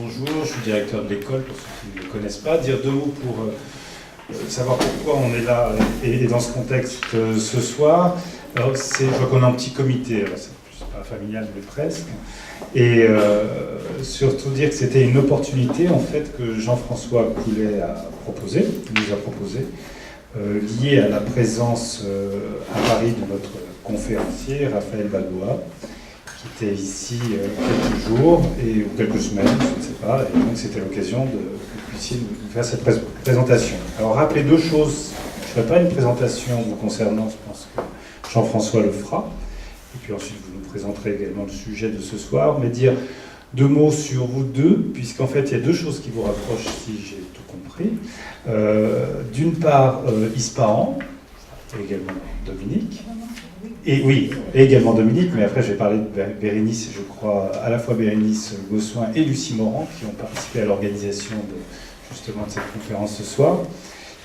bonjour, je suis directeur de l'école, pour ceux qui ne me connaissent pas. Dire deux mots pour savoir pourquoi on est là et dans ce contexte ce soir. Alors, je vois qu'on est en petit comité, alors c'est pas familial, mais presque. Et surtout dire que c'était une opportunité, en fait, que Jean-François Coulet nous a proposé, liée à la présence à Paris de notre conférencier, Rafael Balboa, qui était ici quelques jours ou quelques semaines, je ne sais pas, et donc c'était l'occasion que vous puissiez nous faire cette présentation. Alors rappelez deux choses, je ne ferai pas une présentation vous concernant, je pense que Jean-François le fera, et puis ensuite vous nous présenterez également le sujet de ce soir, mais dire deux mots sur vous deux, puisqu'en fait il y a deux choses qui vous rapprochent, si j'ai tout compris. D'une part, Ispahan, et également Dominique. Et oui, et également Dominique, mais après je vais parler de Bérénice, je crois, à la fois Bérénice Gossuin et Lucie Morand, qui ont participé à l'organisation justement de cette conférence ce soir,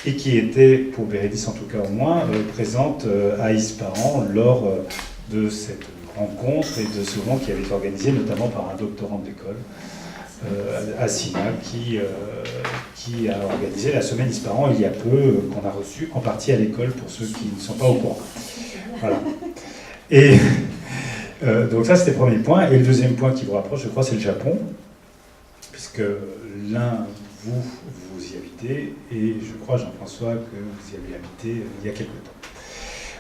et qui étaient, pour Bérénice en tout cas au moins, présentes à Ispahan lors de cette rencontre et de ce moment qui avait été organisé notamment par un doctorant de l'école, Assina, qui a organisé la semaine Ispahan il y a peu, qu'on a reçu en partie à l'école pour ceux qui ne sont pas au courant. Voilà. Et donc ça c'était le premier point. Et le deuxième point qui vous rapproche, je crois, c'est le Japon, puisque l'un, vous y habitez, et je crois, Jean-François, que vous y avez habité il y a quelque temps.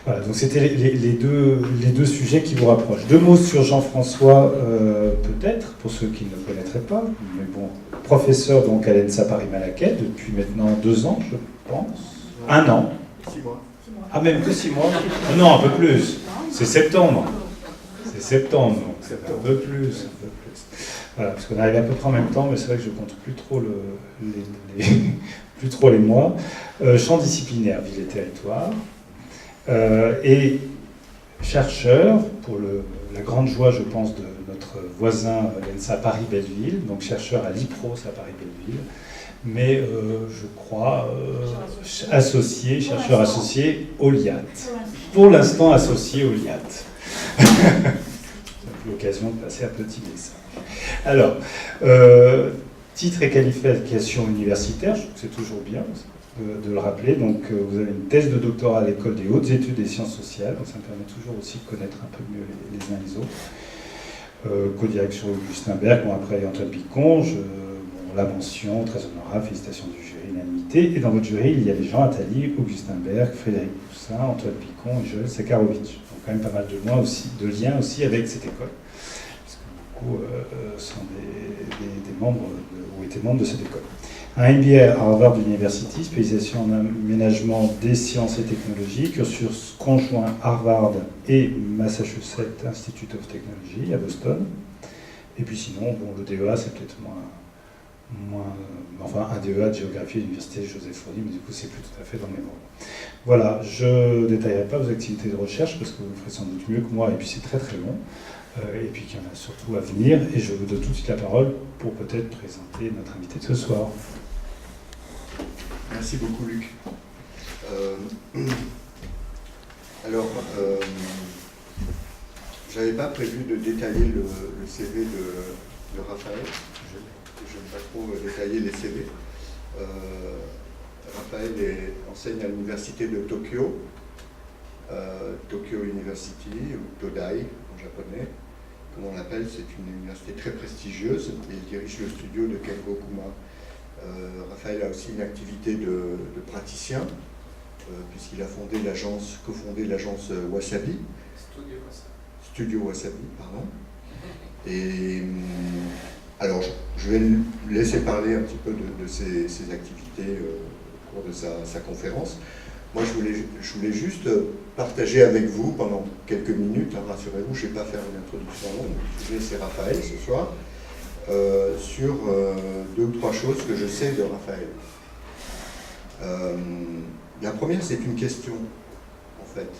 Voilà, donc c'était les deux sujets qui vous rapprochent. Deux mots sur Jean-François, peut-être, pour ceux qui ne le connaîtraient pas, mais bon, professeur donc à l'ENSA Paris-Malaquais depuis maintenant 2 ans, je pense. 1 an. 6 mois. Ah, même que 6 mois? Non, un peu plus. C'est septembre. C'est septembre, donc c'est un peu plus. Voilà, parce qu'on arrive à peu près en même temps, mais c'est vrai que je ne compte plus trop plus trop les mois. Champ disciplinaire, ville et territoire. Et chercheur, pour la grande joie, je pense, de notre voisin l'ENSA Paris-Belleville, donc chercheur à l'IPROS à Paris-Belleville, mais je crois chercheur associé au LIAT. Pour l'instant associé au LIAT. C'est l'occasion de passer un petit message. Alors, titre et qualification universitaire, je trouve que c'est toujours bien de le rappeler. Donc, vous avez une thèse de doctorat à l'école des hautes études des sciences sociales, donc ça me permet toujours aussi de connaître un peu mieux les uns les autres. Co-direction Augustin Berg, bon, après Antoine Picon, la mention, très honorable, félicitations du jury, unanimité. Et dans votre jury, il y avait Jean Attali, Augustin Berg, Frédéric Poussin, Antoine Picon et Joël Sakharovitch. Donc quand même pas mal de liens aussi avec cette école. Parce que beaucoup sont des membres, ou étaient membres de cette école. Un MBA à Harvard University, spécialisation en aménagement des sciences et technologies, cursus conjoint Harvard et Massachusetts Institute of Technology à Boston. Et puis sinon, bon, le DEA, c'est peut-être moins enfin un DEA de géographie à l'université Joseph Fournier, mais du coup c'est plus tout à fait dans mes mots. Voilà, je ne détaillerai pas vos activités de recherche parce que vous le ferez sans doute mieux que moi et puis c'est très très long, et puis qu'il y en a surtout à venir, et je vous donne tout de suite la parole pour peut-être présenter notre invité de ce soir. Merci beaucoup Luc. J'avais pas prévu de détailler le CV de Raphaël. Je n'aime pas trop détailler les CV. Raphaël enseigne à l'université de Tokyo, Tokyo University, ou Todai en japonais, comme on l'appelle. C'est une université très prestigieuse et il dirige le studio de Kengo Kuma. Raphaël a aussi une activité de praticien, puisqu'il a cofondé l'agence Wasabi. Studio Wasabi, pardon. Et alors, je vais le laisser parler un petit peu de ses activités au cours de sa conférence. Moi, je voulais juste partager avec vous pendant quelques minutes, hein, rassurez-vous, je ne vais pas faire une introduction longue, je vais laisser Raphaël ce soir, sur 2 ou 3 choses que je sais de Raphaël. La première, c'est une question, en fait.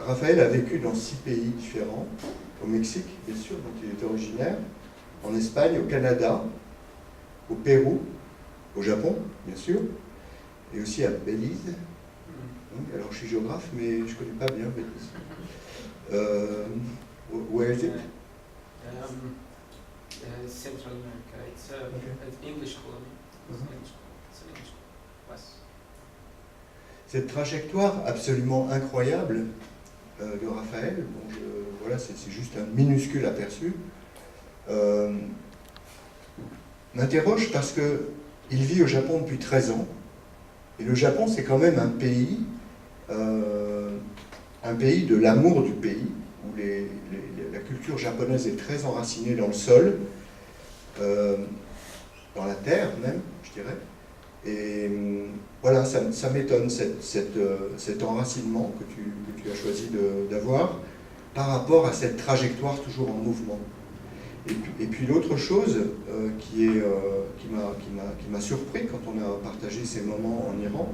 Raphaël a vécu dans 6 pays différents, au Mexique, bien sûr, dont il est originaire, en Espagne, au Canada, au Pérou, au Japon, bien sûr, et aussi à Belize. Alors, je suis géographe, mais je ne connais pas bien Belize. Where is it? Central America. It's an English colony. It's an English colony. Yes. Cette trajectoire absolument incroyable de Raphaël, voilà, c'est juste un minuscule aperçu, m'interroge parce qu'il vit au Japon depuis 13 ans, et le Japon c'est quand même un pays de l'amour du pays, où la culture japonaise est très enracinée dans le sol, dans la terre même, je dirais. Et voilà, ça m'étonne, cet enracinement que tu as choisi d'avoir par rapport à cette trajectoire toujours en mouvement. Et puis l'autre chose qui m'a surpris quand on a partagé ces moments en Iran,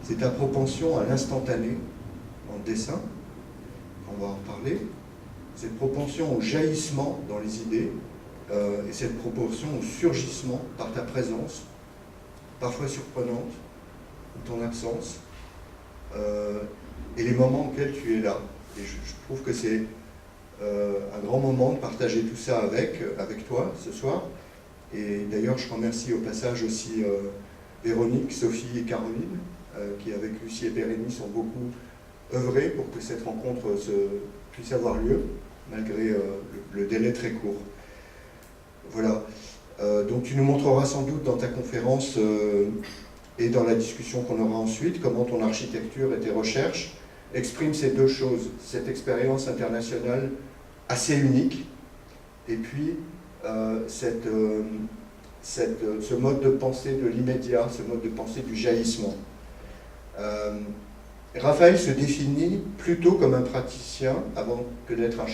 c'est ta propension à l'instantané en dessin, on va en parler, cette propension au jaillissement dans les idées, et cette proportion au surgissement par ta présence, parfois surprenante, ou ton absence, et les moments auxquels tu es là. Et je trouve que c'est un grand moment de partager tout ça avec toi ce soir. Et d'ailleurs, je remercie au passage aussi Véronique, Sophie et Caroline, qui avec Lucie et Pérénice ont beaucoup œuvré pour que cette rencontre puisse avoir lieu, malgré le délai très court. Voilà. Donc tu nous montreras sans doute dans ta conférence et dans la discussion qu'on aura ensuite, comment ton architecture et tes recherches expriment ces deux choses, cette expérience internationale assez unique, et puis ce mode de pensée de l'immédiat, ce mode de pensée du jaillissement. Raphaël se définit plutôt comme un praticien avant que d'être un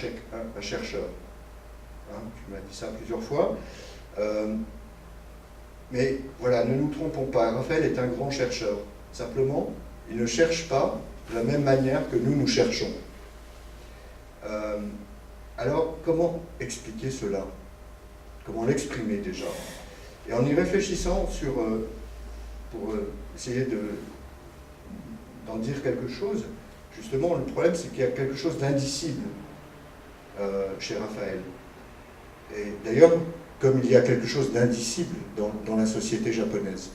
chercheur. Hein, tu m'as dit ça plusieurs fois. Mais voilà, ne nous trompons pas, Raphaël est un grand chercheur. Simplement, il ne cherche pas de la même manière que nous cherchons. Alors, comment expliquer cela? Comment l'exprimer déjà? Et en y réfléchissant pour essayer d'en dire quelque chose, justement, le problème c'est qu'il y a quelque chose d'indicible chez Raphaël. Et d'ailleurs, comme il y a quelque chose d'indicible dans la société japonaise.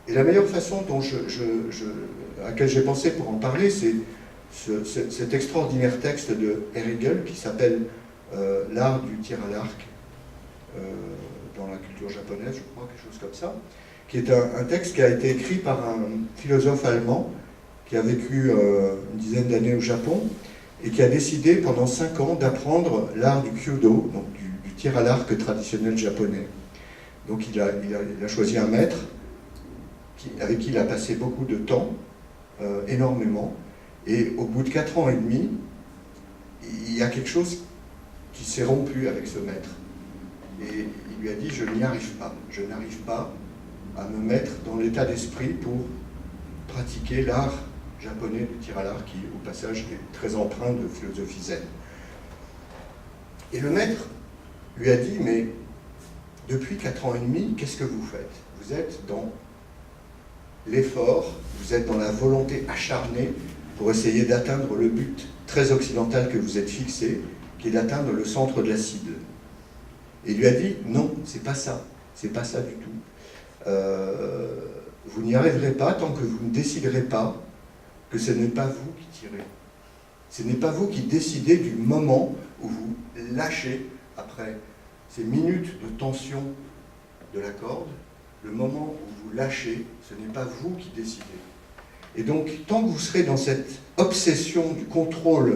Et la meilleure façon à laquelle j'ai pensé pour en parler, c'est cet extraordinaire texte de Erigel qui s'appelle L'art du tir à l'arc dans la culture japonaise, je crois, quelque chose comme ça, qui est un texte qui a été écrit par un philosophe allemand qui a vécu une dizaine d'années au Japon, et qui a décidé pendant 5 ans d'apprendre l'art du kyudo, donc du tir à l'arc traditionnel japonais. Donc il a choisi un maître avec qui il a passé beaucoup de temps, énormément, et au bout de 4 ans et demi, il y a quelque chose qui s'est rompu avec ce maître. Et il lui a dit, je n'y arrive pas, je n'arrive pas à me mettre dans l'état d'esprit pour pratiquer l'art japonais du tir à l'arc, qui au passage est très empreint de philosophie zen. Et le maître lui a dit, mais depuis 4 ans et demi, qu'est-ce que vous faites? Vous êtes dans l'effort, vous êtes dans la volonté acharnée pour essayer d'atteindre le but très occidental que vous êtes fixé, qui est d'atteindre le centre de la cible. Et il lui a dit, non, c'est pas ça du tout. Vous n'y arriverez pas tant que vous ne déciderez pas que ce n'est pas vous qui tirez. Ce n'est pas vous qui décidez du moment où vous lâchez, après ces minutes de tension de la corde, le moment où vous lâchez, ce n'est pas vous qui décidez. Et donc, tant que vous serez dans cette obsession du contrôle,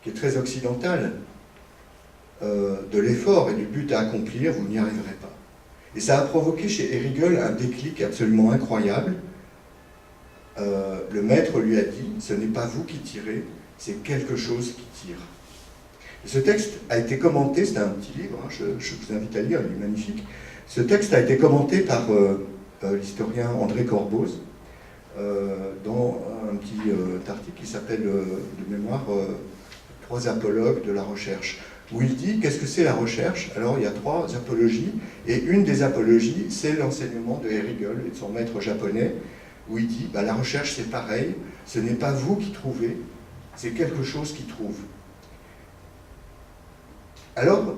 qui est très occidentale, de l'effort et du but à accomplir, vous n'y arriverez pas. Et ça a provoqué chez Erigel un déclic absolument incroyable. Le maître lui a dit, ce n'est pas vous qui tirez, c'est quelque chose qui tire. Et ce texte a été commenté, c'est un petit livre, hein, je vous invite à lire, il est magnifique. Ce texte a été commenté par l'historien André Corboz dans un petit article qui s'appelle de mémoire « 3 apologues de la recherche », où il dit qu'est-ce que c'est la recherche. Alors il y a 3 apologies, et une des apologies, c'est l'enseignement de Erigel et de son maître japonais, où il dit la recherche c'est pareil, ce n'est pas vous qui trouvez, c'est quelque chose qui trouve. Alors,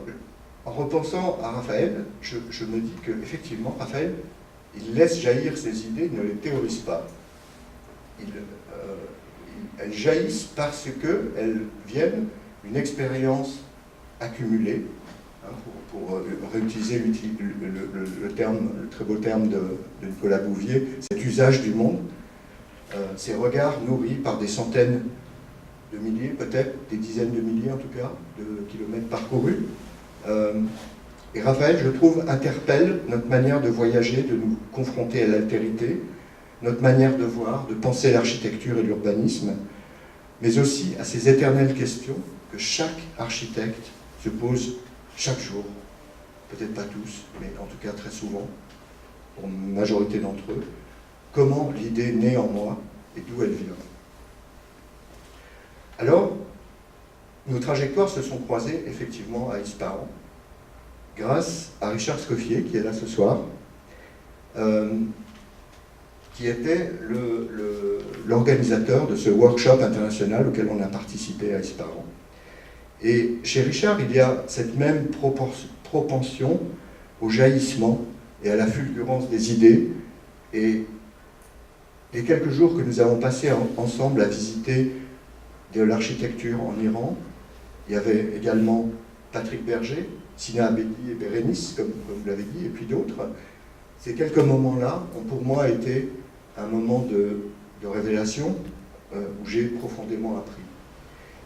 en repensant à Raphaël, je me dis qu'effectivement, Raphaël, il laisse jaillir ses idées, il ne les théorise pas. Elles jaillissent parce qu'elles viennent d'une expérience accumulée, hein, pour réutiliser le très beau terme de Nicolas Bouvier, cet usage du monde, ces regards nourris par des centaines de milliers, peut-être des dizaines de milliers en tout cas, de kilomètres parcourus. Et Raphaël, je trouve, interpelle notre manière de voyager, de nous confronter à l'altérité, notre manière de voir, de penser l'architecture et l'urbanisme, mais aussi à ces éternelles questions que chaque architecte se pose chaque jour, peut-être pas tous, mais en tout cas très souvent, pour une majorité d'entre eux. Comment l'idée naît en moi et d'où elle vient. Alors, nos trajectoires se sont croisées effectivement à Ispahan, grâce à Richard Scoffier, qui est là ce soir, qui était l'organisateur de ce workshop international auquel on a participé à Ispahan. Et chez Richard, il y a cette même propension au jaillissement et à la fulgurance des idées. Et les quelques jours que nous avons passés ensemble à visiter de l'architecture en Iran, il y avait également Patrick Berger, Sina Abedi et Bérénice, comme vous l'avez dit, et puis d'autres. Ces quelques moments-là ont pour moi été un moment de révélation où j'ai profondément appris.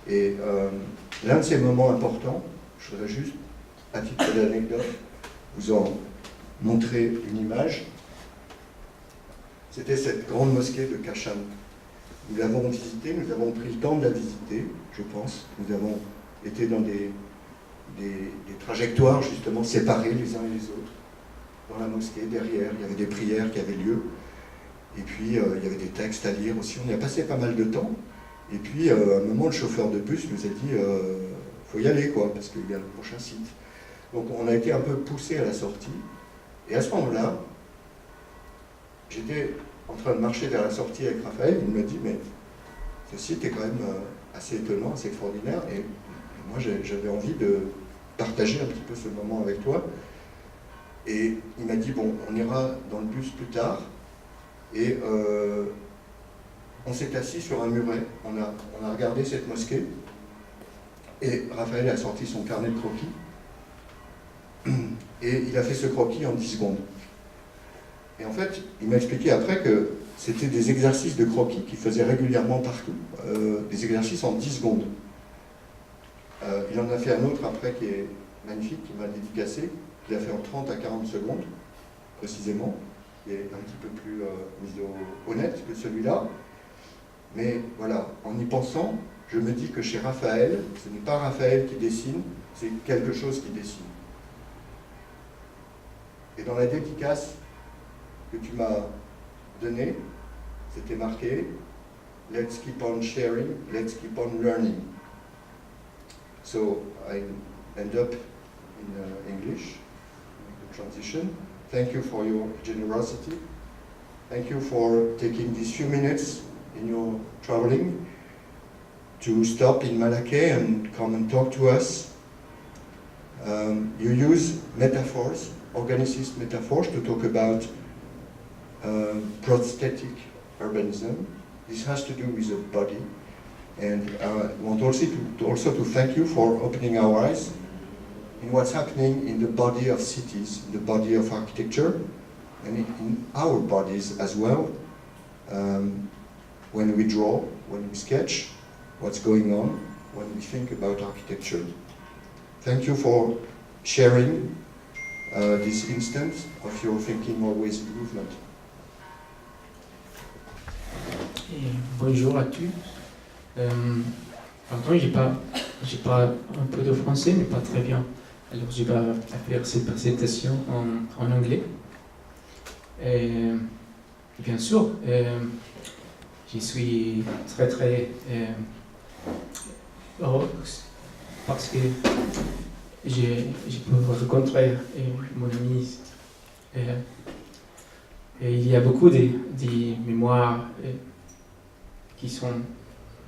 Et l'un de ces moments importants, je voudrais juste, à titre d'anecdote, vous en montrer une image. C'était cette grande mosquée de Kashan. Nous l'avons visitée, nous avons pris le temps de la visiter, je pense. Nous avons été dans des trajectoires justement séparées les uns et les autres. Dans la mosquée, derrière, il y avait des prières qui avaient lieu. Et puis, il y avait des textes à lire aussi. On y a passé pas mal de temps. Et puis, à un moment, le chauffeur de bus nous a dit faut y aller, quoi, parce qu'il y a le prochain site. Donc, on a été un peu poussé à la sortie. Et à ce moment-là, j'étais en train de marcher vers la sortie avec Raphaël. Il me dit mais ce site est quand même assez étonnant, assez extraordinaire. Et moi, j'avais envie de partager un petit peu ce moment avec toi. Et il m'a dit bon, on ira dans le bus plus tard. Et on s'est assis sur un muret, on a regardé cette mosquée, et Raphaël a sorti son carnet de croquis, et il a fait ce croquis en 10 secondes. Et en fait, il m'a expliqué après que c'était des exercices de croquis qu'il faisait régulièrement partout, des exercices en 10 secondes. Il en a fait un autre après qui est magnifique, qui m'a dédicacé, qu'il a fait en 30 à 40 secondes, précisément, qui est un petit peu plus honnête que celui-là. Mais voilà, en y pensant, je me dis que chez Raphaël, ce n'est pas Raphaël qui dessine, c'est quelque chose qui dessine. Et dans la dédicace que tu m'as donnée, c'était marqué « Let's keep on sharing, let's keep on learning ». So I end up in English, the transition. Thank you for your generosity. Thank you for taking these few minutes in your traveling to stop in Malaquais and come and talk to us. You use metaphors, organicist metaphors, to talk about prosthetic urbanism. This has to do with the body. And I want also to thank you for opening our eyes in what's happening in the body of cities, in the body of architecture, and in our bodies as well. When we draw, when we sketch, what's going on, when we think about architecture. Thank you for sharing this instance of your thinking always movement. Et bonjour à tous. Pardon, j'ai pas un peu de français, mais pas très bien. Alors je vais faire cette présentation en anglais. Et bien sûr, je suis très heureux parce que je peux rencontrer mon ami. Et il y a beaucoup de mémoires qui sont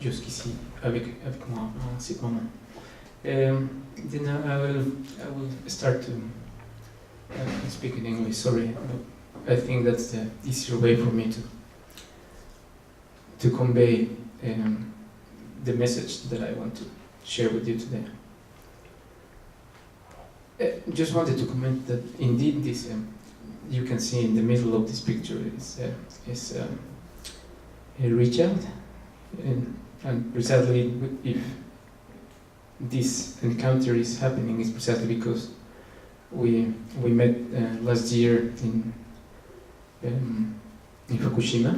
jusqu'ici avec moi en ce moment. Then I will start to speak in English. Sorry, I think that's the easier way for me to convey the message that I want to share with you today. Just wanted to comment that indeed this you can see in the middle of this picture is Richard, and precisely if this encounter is happening is precisely because we met last year in Fukushima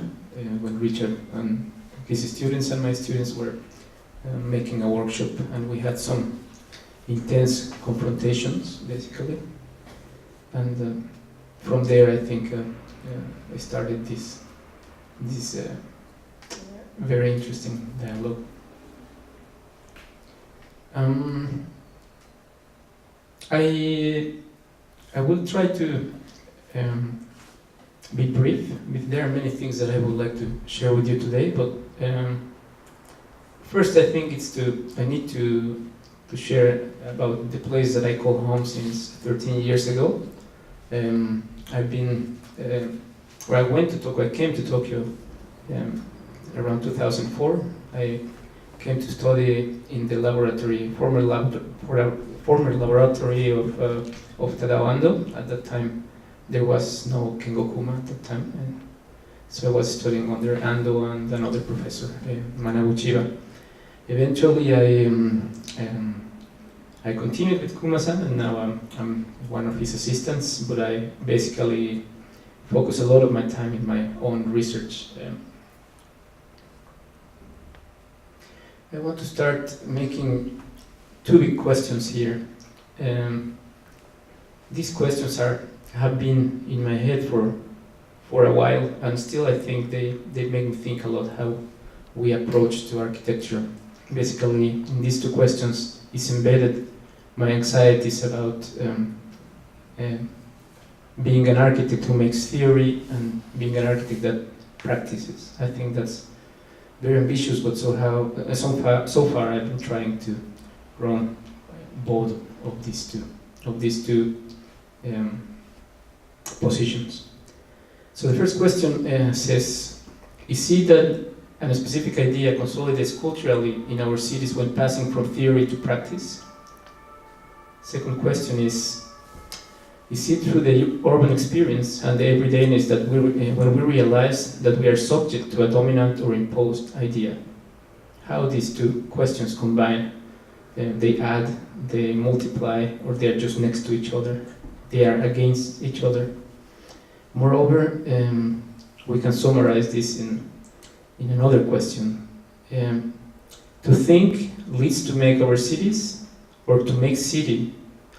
when Richard and his students and my students were making a workshop, and we had some intense confrontations basically, and from there I think I started this very interesting dialogue. I will try to be brief. There are many things that I would like to share with you today, but first I think I need to share about the place that I call home since 13 years ago. I came to Tokyo around 2004. I came to study in the former laboratory of Tadao Ando. At that time, there was no Kengokuma at that time, and so I was studying under Ando and another professor, Manabuchiba. Eventually, I continued with Kuma-san, and now I'm one of his assistants, but I basically focus a lot of my time in my own research. I want to start making two big questions here. These questions have been in my head for a while, and still I think they make me think a lot how we approach to architecture. Basically, in these two questions is embedded my anxieties about being an architect who makes theory and being an architect that practices. I think that's very ambitious, but so far I've been trying to run both of these two positions. So the first question says, is it that a specific idea consolidates culturally in our cities when passing from theory to practice? Second question is it through the urban experience and the everydayness that when we realize that we are subject to a dominant or imposed idea? How these two questions combine? They add, they multiply, or they are just next to each other? They are against each other. Moreover, we can summarize this in another question. To think leads to make our cities, or to make city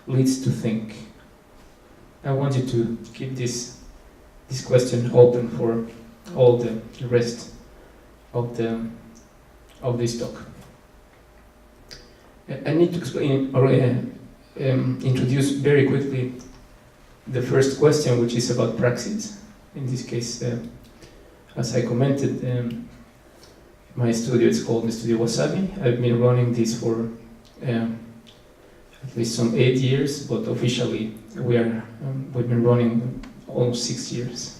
leads to think? I want you to keep this question open for all the rest of this talk. I need to explain or introduce very quickly the first question, which is about praxis. In this case, as I commented, my studio is called the Studio Wasabi. I've been running this for at least some 8 years, but officially we've been running almost 6 years.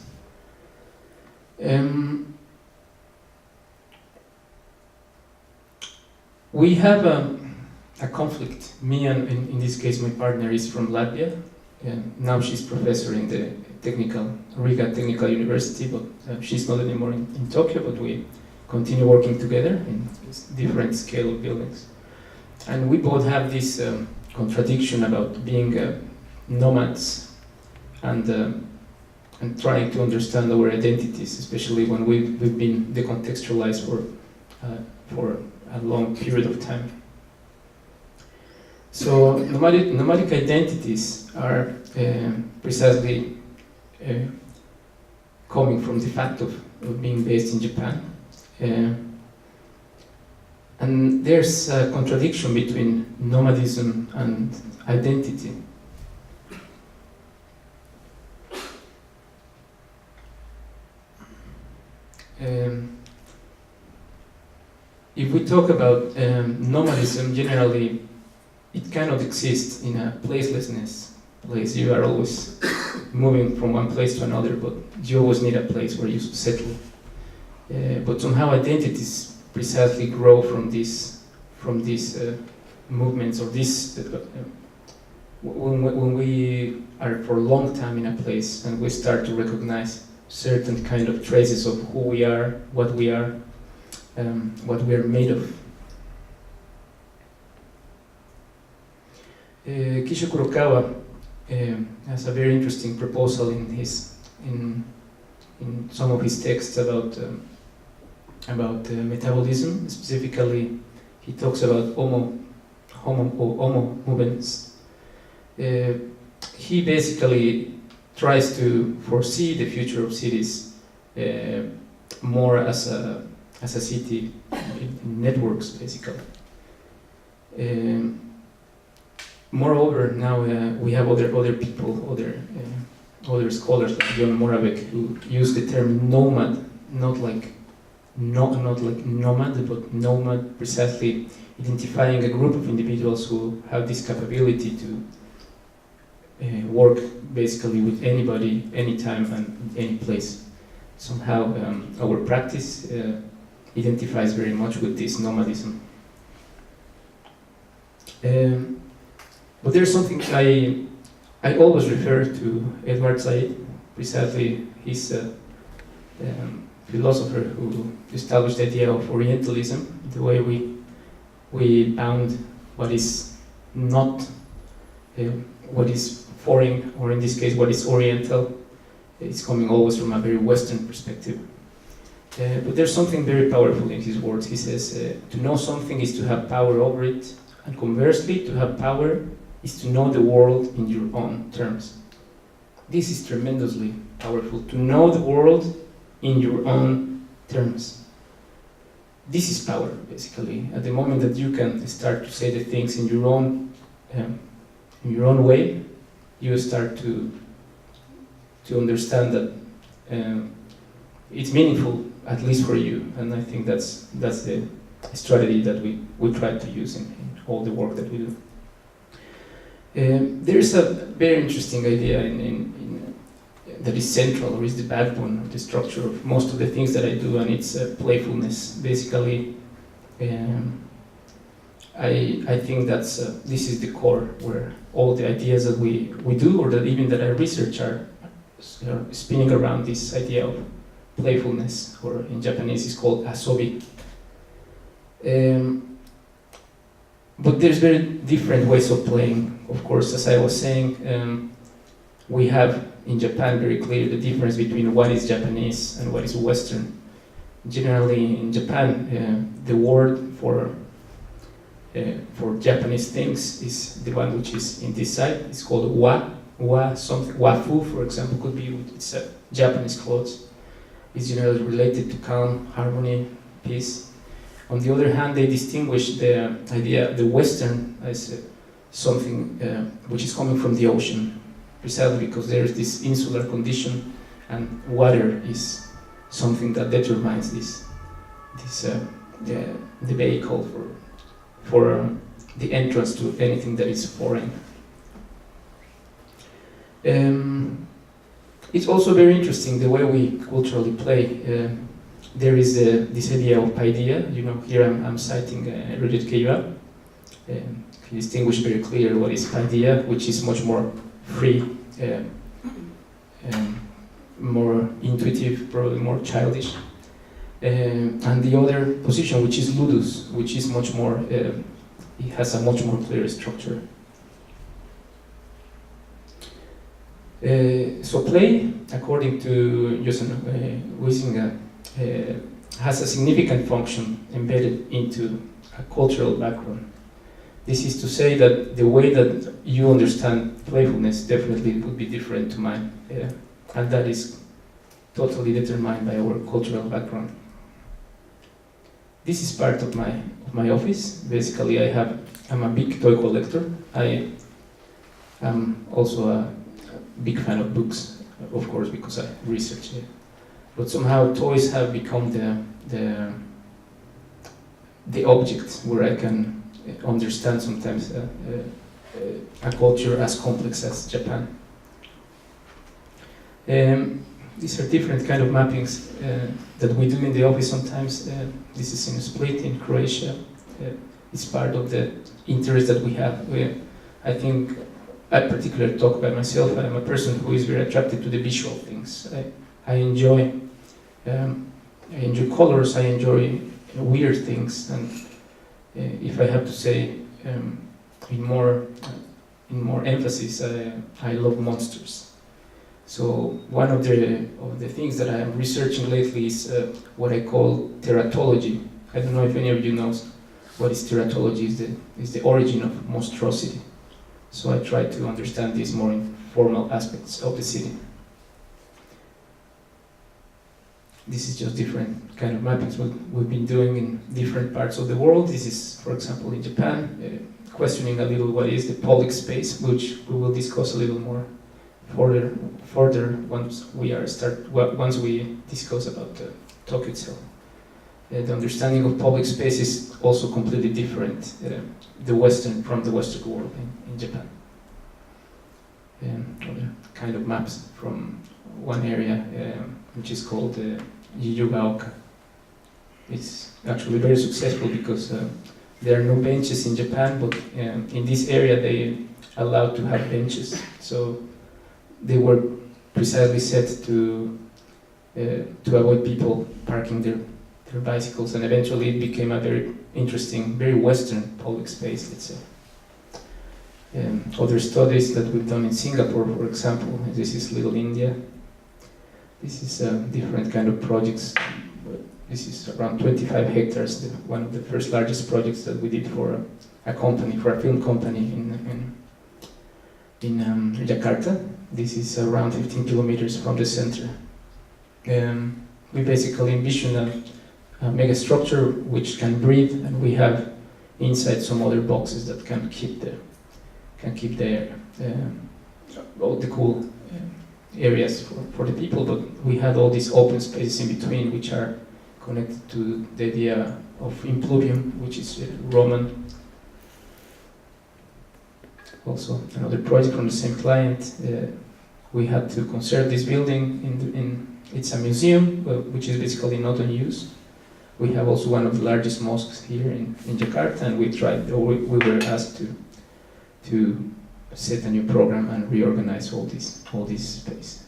We have a conflict. Me and in this case my partner is from Latvia. Now she's professor in the Riga Technical University, but she's not anymore in Tokyo, but we continue working together in different scale of buildings. And we both have this contradiction about being nomads and trying to understand our identities, especially when we've been decontextualized for a long period of time. So nomadic identities are precisely coming from the fact of being based in Japan. And there's a contradiction between nomadism and identity. If we talk about nomadism, generally it cannot exist in a placelessness place. You are always moving from one place to another, but you always need a place where you settle. But somehow identities precisely grow from these movements, or this when we are for a long time in a place and we start to recognize certain kind of traces of who we are, what we are made of. Kisho Kurokawa has a very interesting proposal in some of his texts about metabolism. Specifically, he talks about homo movements. He basically tries to foresee the future of cities more as a city in networks, basically. Moreover, now we have other people, other scholars like John Moravec, who use the term nomad, not like nomad, but nomad, precisely identifying a group of individuals who have this capability to work basically with anybody, anytime, and any place. Somehow our practice identifies very much with this nomadism. But there's something I always refer to Edward Said, precisely he's a philosopher who established the idea of Orientalism, the way we bound what is not, what is foreign, or in this case what is Oriental. It's coming always from a very Western perspective. But there's something very powerful in his words. He says, to know something is to have power over it, and conversely, to have power is to know the world in your own terms. This is tremendously powerful, to know the world in your own terms. This is power, basically. At the moment that you can start to say the things in your own way, you start to understand that it's meaningful, at least for you. And I think that's the strategy that we try to use in all the work that we do. There is a very interesting idea that is central, or is the backbone of the structure of most of the things that I do, and it's playfulness. Basically, I think that's this is the core where all the ideas that we do, or that even that I research, are spinning around this idea of playfulness, or in Japanese it's called asobi. But there's very different ways of playing. Of course, as I was saying, we have in Japan very clear the difference between what is Japanese and what is Western. Generally, in Japan, the word for Japanese things is the one which is in this side. It's called something. Wafu, for example, could be it's Japanese clothes. It's generally related to calm, harmony, peace. On the other hand, they distinguish the idea, the Western, as something which is coming from the ocean, precisely because there is this insular condition, and water is something that determines the vehicle for the entrance to anything that is foreign. It's also very interesting the way we culturally play. There is this idea of paideia. You know, here I'm citing Rudyard Keiwa. He distinguished very clear what is paideia, which is much more free, more intuitive, probably more childish. And the other position, which is ludus, which is much more, it has a much more clear structure. So play, according to Josef Huizinga, has a significant function embedded into a cultural background. This is to say that the way that you understand playfulness definitely would be different to mine, and that is totally determined by our cultural background. This is part of my office. Basically, I'm a big toy collector. I am also a big fan of books, of course, because I research it. But somehow toys have become the object where I can understand sometimes a culture as complex as Japan. These are different kind of mappings that we do in the office sometimes. This is in Split, in Croatia. It's part of the interest that we have. I think I particularly talk by myself. I am a person who is very attracted to the visual things. I enjoy colors. I enjoy weird things. And if I have to say in more emphasis, I love monsters. So one of the things that I am researching lately is what I call teratology. I don't know if any of you knows what is teratology. Is the origin of monstrosity. So I try to understand these more informal aspects of the city. This is just different kind of mappings we've been doing in different parts of the world. This is, for example, in Japan, questioning a little what is the public space, which we will discuss a little more further once we discuss about Tokyo itself. The understanding of public space is also completely different from the Western world in Japan. Other kind of maps from one area which is called Yiyugaoka. It's actually very successful because there are no benches in Japan, but in this area they allowed to have benches. So they were precisely set to avoid people parking their bicycles, and eventually it became a very interesting, very Western public space, let's say. Other studies that we've done in Singapore, for example, this is Little India. This is different kind of projects. This is around 25 hectares, one of the first largest projects that we did for a film company in Jakarta. This is around 15 kilometers from the center. We basically envision a mega structure which can breathe, and we have inside some other boxes that can keep all the cool areas for the people, but we had all these open spaces in between which are connected to the idea of impluvium, which is Roman. Also another project from the same client. We had to conserve this building. It's a museum, which is basically not in use. We have also one of the largest mosques here in Jakarta, and we were asked to set a new program and reorganize all this space.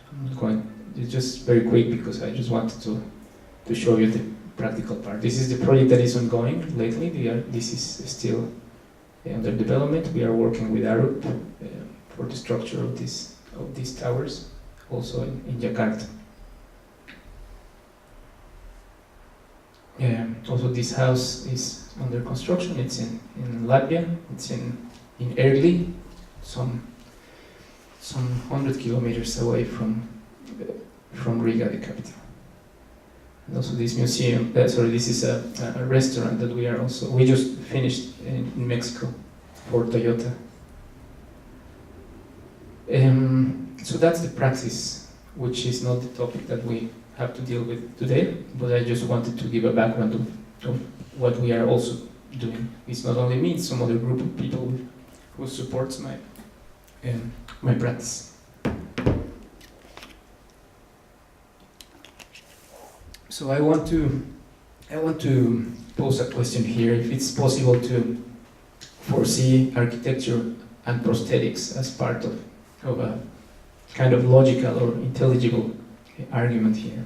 I'm not going. It's just very quick because I just wanted to show you the practical part. This is the project that is ongoing lately. This is still under development. We are working with Arup for the structure of these towers, also in Jakarta. Also, this house is under construction. It's in Latvia. It's in Ergli, some 100 kilometers away from Riga, the capital. And also this museum, this is a restaurant that we just finished in Mexico for Toyota. So that's the praxis, which is not the topic that we have to deal with today, but I just wanted to give a background of what we are also doing. It's not only me, it's some other group of people who supports my practice. So I want to pose a question here, if it's possible to foresee architecture and prosthetics as part of a kind of logical or intelligible argument here.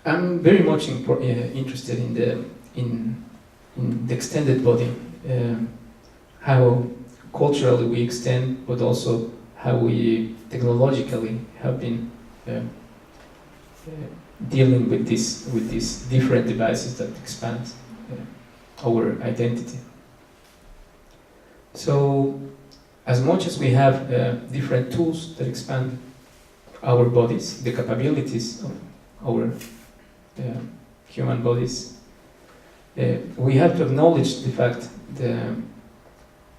I'm very much interested in the extended body, how culturally we extend, but also how we technologically have been dealing with these different devices that expand our identity. So, as much as we have different tools that expand our bodies, the capabilities of our human bodies, we have to acknowledge the fact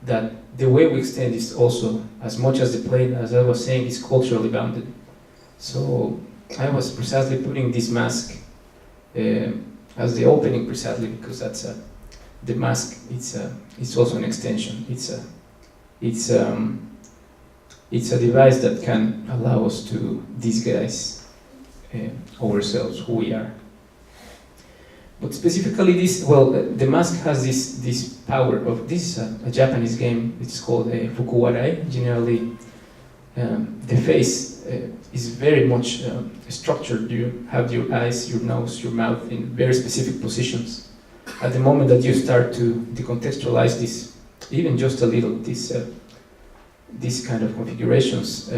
that the way we extend is also, as much as the plane, as I was saying, is culturally bounded. So I was precisely putting this mask as the opening precisely because that's the mask. It's also an extension. It's a device that can allow us to disguise ourselves, who we are. But specifically the mask has this power of, this is a Japanese game, it's called Fukuwarai. Generally, the face is very much structured. You have your eyes, your nose, your mouth in very specific positions. At the moment that you start to decontextualize this, even just a little, these kind of configurations,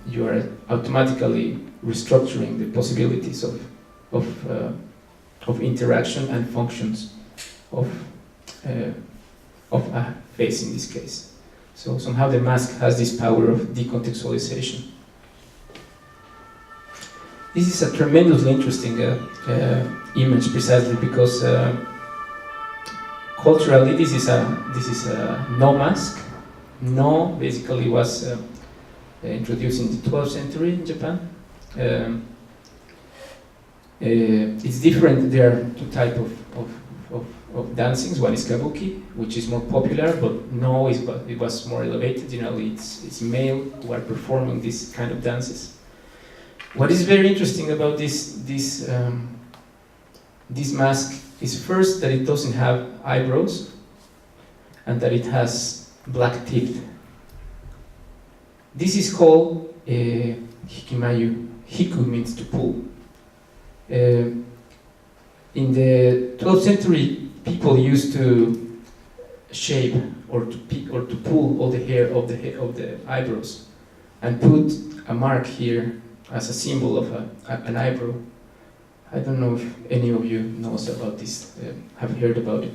you are automatically restructuring the possibilities of interaction and functions of a face in this case. So somehow the mask has this power of decontextualization. This is a tremendously interesting image, precisely because culturally this is a no mask. No basically was introduced in the 12th century in Japan. It's different. There are two types of dancings. One is kabuki, which is more popular, but no, it was more elevated. Generally, it's male who are performing this kind of dances. What is very interesting about this mask is first that it doesn't have eyebrows, and that it has black teeth. This is called hikimayu. Hiku means to pull. In the 12th century, people used to shape or to pull all the hair of the eyebrows and put a mark here as a symbol of an eyebrow. I don't know if any of you knows about this, have heard about it.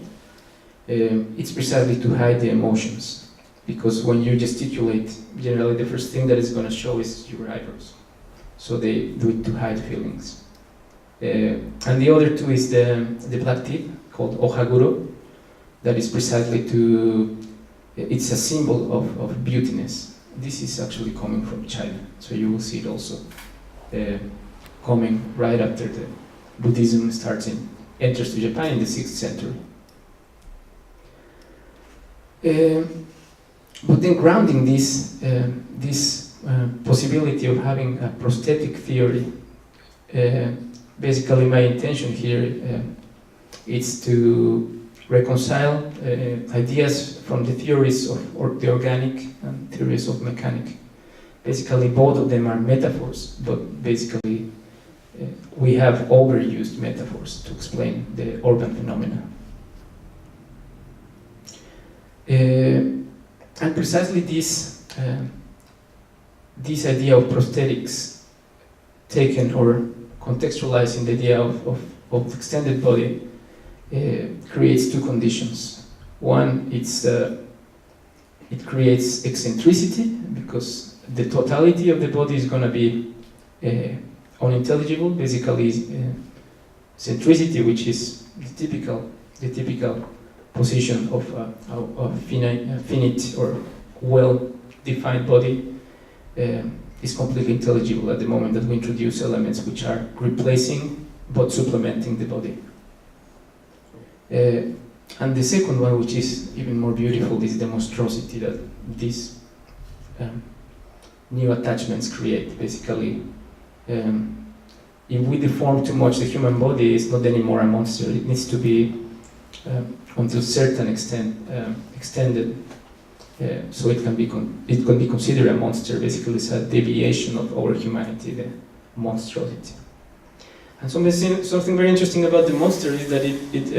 It's precisely to hide the emotions, because when you gesticulate, generally the first thing that is going to show is your eyebrows. So they do it to hide feelings. And the other two is the black teeth, called ohaguro, that is precisely it's a symbol of beautiness. This is actually coming from China, so you will see it also coming right after the Buddhism enters to Japan in the 6th century. But then grounding this possibility of having a prosthetic theory, basically my intention here is to reconcile ideas from the theories of the organic and theories of mechanic. Basically both of them are metaphors, but basically we have overused metaphors to explain the urban phenomena. And precisely this idea of prosthetics taken or contextualizing the idea of extended body creates two conditions. One, it creates eccentricity, because the totality of the body is going to be unintelligible. Basically, centricity, which is the typical position of a finite or well-defined body, is completely intelligible at the moment that we introduce elements which are replacing but supplementing the body. And the second one, which is even more beautiful, is the monstrosity that these new attachments create. Basically, if we deform too much the human body, it's not anymore a monster. It needs to be, until a certain extent, extended. So it can be considered a monster. Basically, it's a deviation of our humanity, the monstrosity. And something very interesting about the monster is that it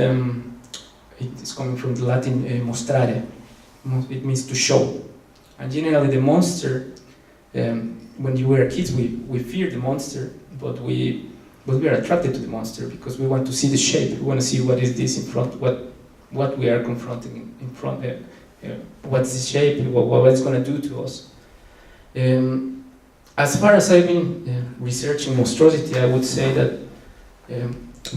is coming from the Latin mostrare. It means to show. And generally, the monster, when you were kids, we fear the monster, but we are attracted to the monster because we want to see the shape. We want to see what is this in front, what we are confronting in front. What's the shape? What it's going to do to us? As far as I've been researching monstrosity, I would say that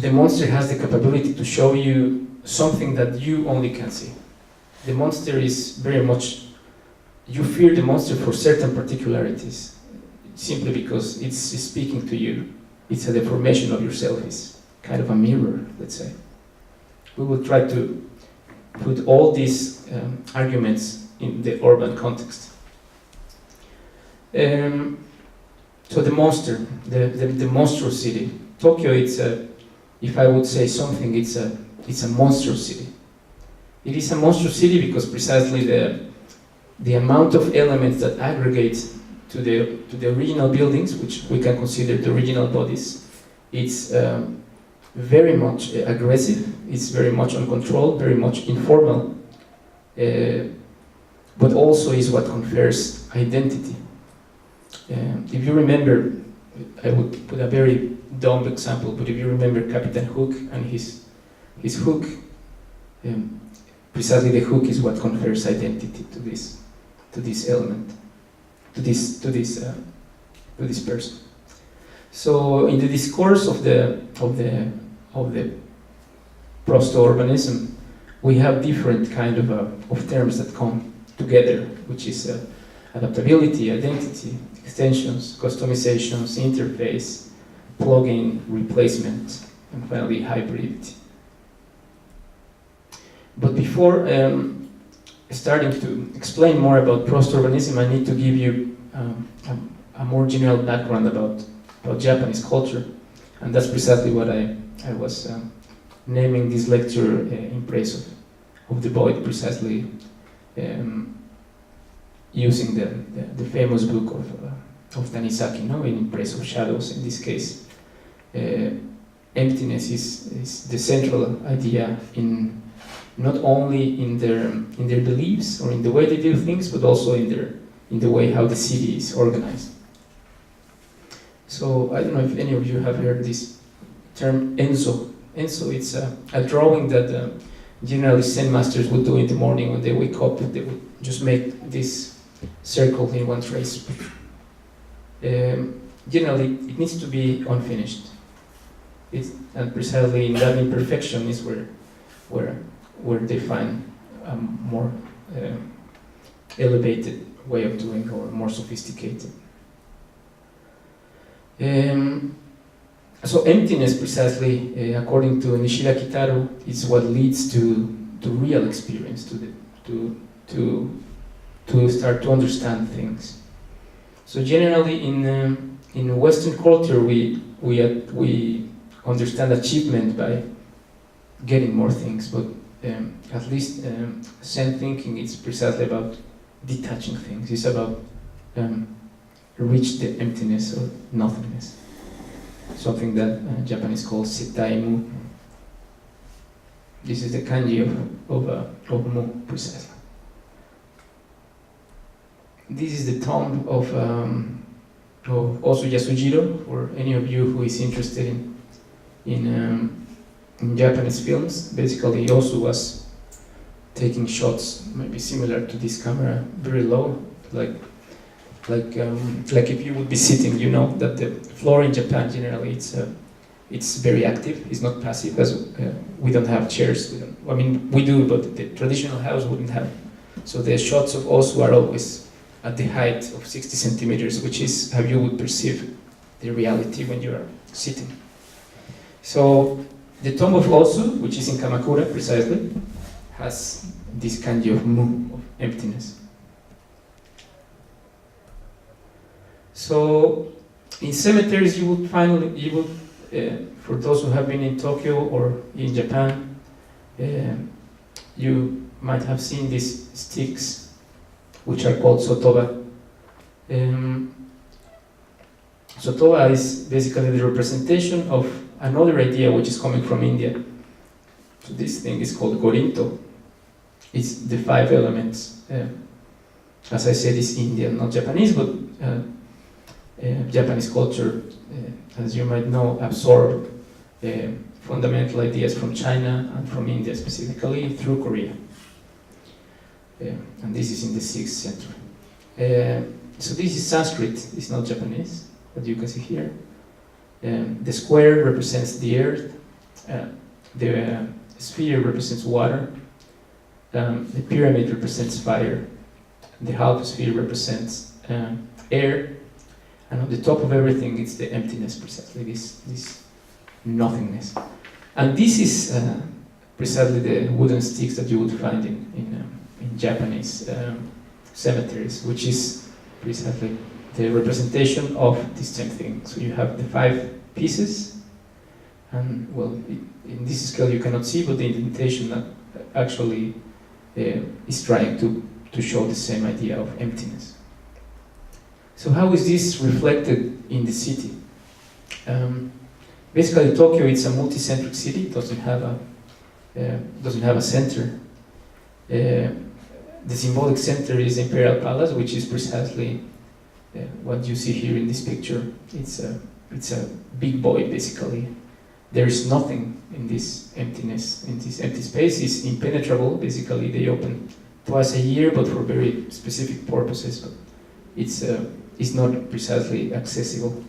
the monster has the capability to show you something that you only can see. The monster is very much, you fear the monster for certain particularities, simply because it's speaking to you. It's a deformation of your self. kind of a mirror, let's say. We will try to put all these arguments in the urban context. So the monster, the monstrous city. Tokyo, it's a, if I would say something, it's a monstrous city. It is a monstrous city because precisely the amount of elements that aggregate to the original buildings, which we can consider the original bodies, it's very much aggressive, it's very much uncontrolled, very much informal, but also is what confers identity. If you remember, I would put a very dumb example, but if you remember Captain Hook and his hook, precisely the hook is what confers identity to this element, to this person. So in the discourse of the Prostho-Urbanism, we have different kind of terms that come together, which is adaptability, identity, extensions, customizations, interface, plugin, replacement, and finally hybridity. But before starting to explain more about Prostho-Urbanism, I need to give you a more general background about Japanese culture, and that's precisely what I was naming this lecture in praise of the void, precisely using the famous book of Tanizaki, no? In praise of shadows. In this case, emptiness is the central idea in not only in their beliefs or in the way they do things, but also in the way how the city is organized. So I don't know if any of you have heard this term enso. Enso, it's a drawing that generally Zen masters would do in the morning when they wake up. They would just make this circle in one trace. Generally, it needs to be unfinished. And precisely in that imperfection is where they find a more elevated way of doing, or more sophisticated. So emptiness, precisely, according to Nishida Kitaro, is what leads to real experience, to start to understand things. So generally, in Western culture, we understand achievement by getting more things, but at least Zen thinking is precisely about detaching things. It's about reach the emptiness or nothingness. Something that Japanese calls sitaimu. This is the kanji of mu, precisely. This is the tomb of Osu Yasujiro, for any of you who is interested in Japanese films. Basically, Osu was taking shots, maybe similar to this camera, very low, like if you would be sitting, you know that the floor in Japan generally it's very active. It's not passive, as we don't have chairs. We do, but the traditional house wouldn't have. So the shots of Osu are always at the height of 60 centimeters, which is how you would perceive the reality when you are sitting. So the tomb of Osu, which is in Kamakura precisely, has this kanji of mu, of emptiness. So in cemeteries you would find, for those who have been in Tokyo or in Japan, you might have seen these sticks, which are called sotoba. Sotoba is basically the representation of another idea which is coming from India. So this thing is called Gorinto. It's the 5 elements. As I said, it's Indian, not Japanese, but Japanese culture, as you might know, absorbed fundamental ideas from China and from India specifically through Korea. And this is in the 6th century. So this is Sanskrit, it's not Japanese, but you can see here. The square represents the earth, the sphere represents water, the pyramid represents fire, the half sphere represents air, and on the top of everything it's the emptiness, precisely this nothingness. And this is precisely the wooden sticks that you would find in Japanese cemeteries, which is precisely the representation of this same thing. So you have the 5 pieces, and well, in this scale you cannot see, but the indentation actually is trying to show the same idea of emptiness. So how is this reflected in the city? Basically, Tokyo is a multi-centric city. It doesn't have a center. The symbolic center is Imperial Palace, which is precisely what you see here in this picture. It's a big void, basically. There is nothing in this emptiness, in this empty space. It's impenetrable. Basically, they open twice a year, but for very specific purposes. But it's not precisely accessible.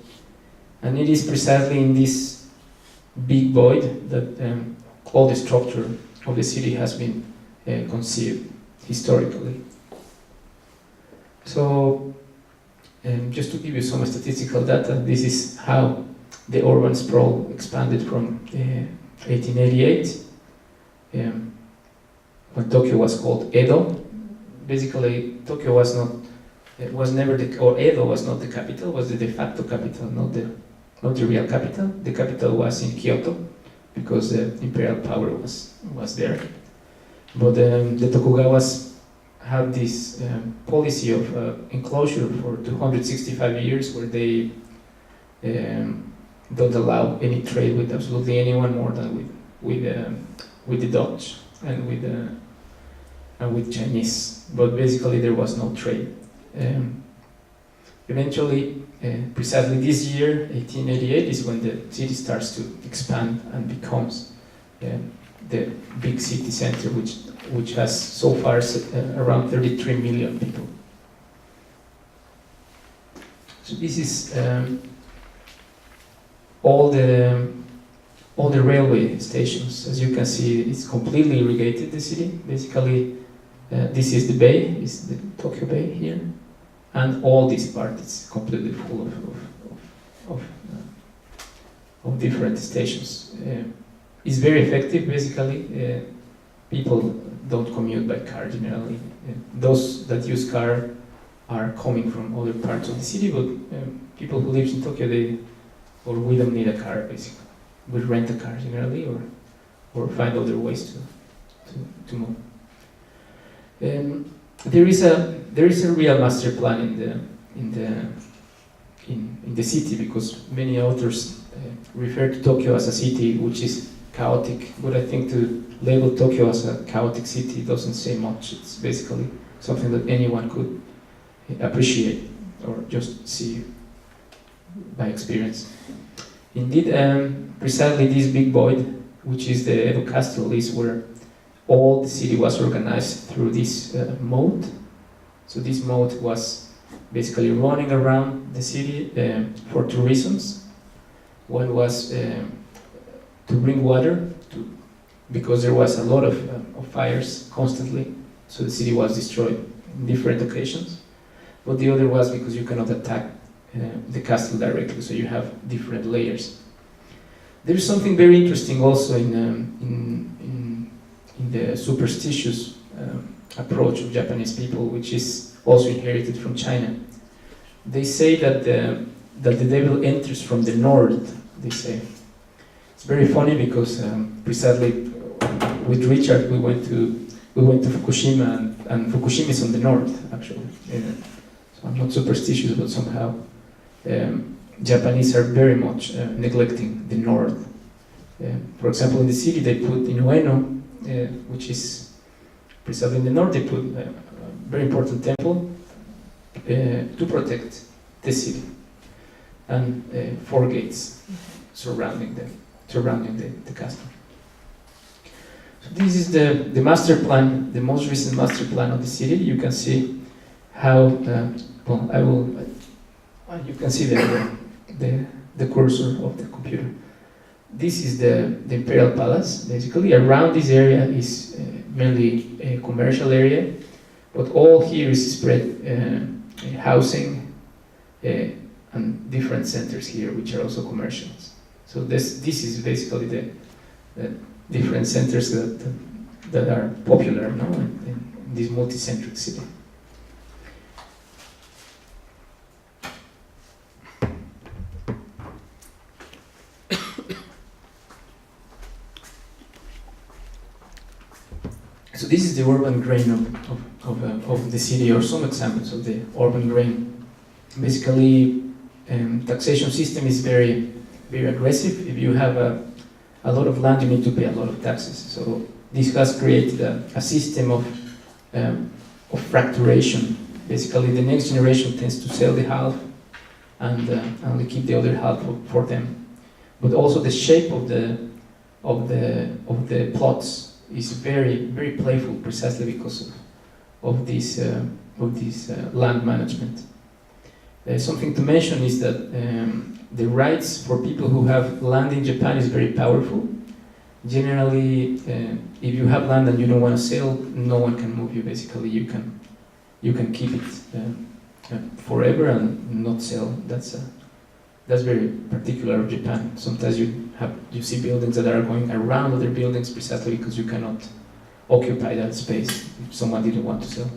And it is precisely in this big void that all the structure of the city has been conceived historically. So, just to give you some statistical data, this is how the urban sprawl expanded from 1888, when Tokyo was called Edo. Basically, Tokyo was not, was never the, or Edo was not the capital, was the de facto capital, not the real capital. The capital was in Kyoto, because the imperial power was there. But the Tokugawas had this policy of enclosure for 265 years, where they don't allow any trade with absolutely anyone more than with the Dutch and with Chinese. But basically there was no trade. Eventually, precisely this year, 1888, is when the city starts to expand and becomes the big city center, which has so far around 33 million people. So this is all the railway stations. As you can see, it's completely irrigated, the city. Basically, this is the bay, is the Tokyo Bay here, and all this part is completely full of different stations. It's very effective. Basically, people don't commute by car generally. Those that use car are coming from other parts of the city, but people who live in Tokyo, we don't need a car, basically. We rent a car generally, or find other ways to move. There is a real master plan in the city, because many authors refer to Tokyo as a city which is chaotic, but I think to label Tokyo as a chaotic city doesn't say much. It's basically something that anyone could appreciate or just see by experience. Indeed, precisely this big void, which is the Edo Castle, is where all the city was organized through this moat. So this moat was basically running around the city for 2 reasons. One was to bring water, because there was a lot of fires constantly, so the city was destroyed in different occasions. But the other was because you cannot attack the castle directly, so you have different layers. There is something very interesting also in the superstitious approach of Japanese people, which is also inherited from China. They say that the devil enters from the north. They say it's very funny because precisely with Richard we went to Fukushima, and Fukushima is on the north actually. So I'm not superstitious, but somehow Japanese are very much neglecting the north. For example, in the city they put in Ueno, which is precisely in the north, they put a very important temple to protect the city, and 4 gates surrounding the castle. So this is the master plan, the most recent master plan of the city. You can see how you can see the cursor of the computer. This is the Imperial Palace. Basically, around this area is mainly a commercial area, but all here is spread housing and different centers here, which are also commercial. So this is basically the different centers that are popular now in this multicentric city. So this is the urban grain of the city, or some examples of the urban grain. Basically, taxation system is very, very aggressive. If you have a lot of land, you need to pay a lot of taxes. So this has created a system of fracturation. Basically, the next generation tends to sell the half and only keep the other half for them. But also the shape of the plots is very, very playful, precisely because of this land management. Something to mention is that the rights for people who have land in Japan is very powerful. Generally, if you have land and you don't want to sell, no one can move you. Basically, you can keep it forever and not sell. That's very particular of Japan. Sometimes you see buildings that are going around other buildings precisely because you cannot occupy that space if someone didn't want to sell.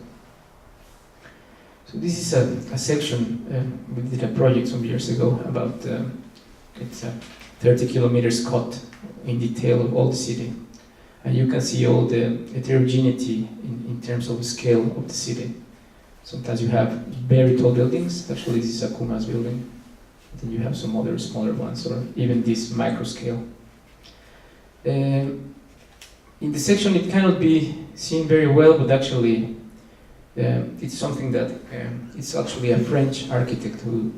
So this is a section, we did a project some years ago about, it's a 30 kilometers cut in detail of all the city. And you can see all the heterogeneity in terms of scale of the city. Sometimes you have very tall buildings, actually this is Akuma's building. Then you have some other smaller ones, or even this micro scale. In the section it cannot be seen very well, but actually it's something that it's actually a French architect who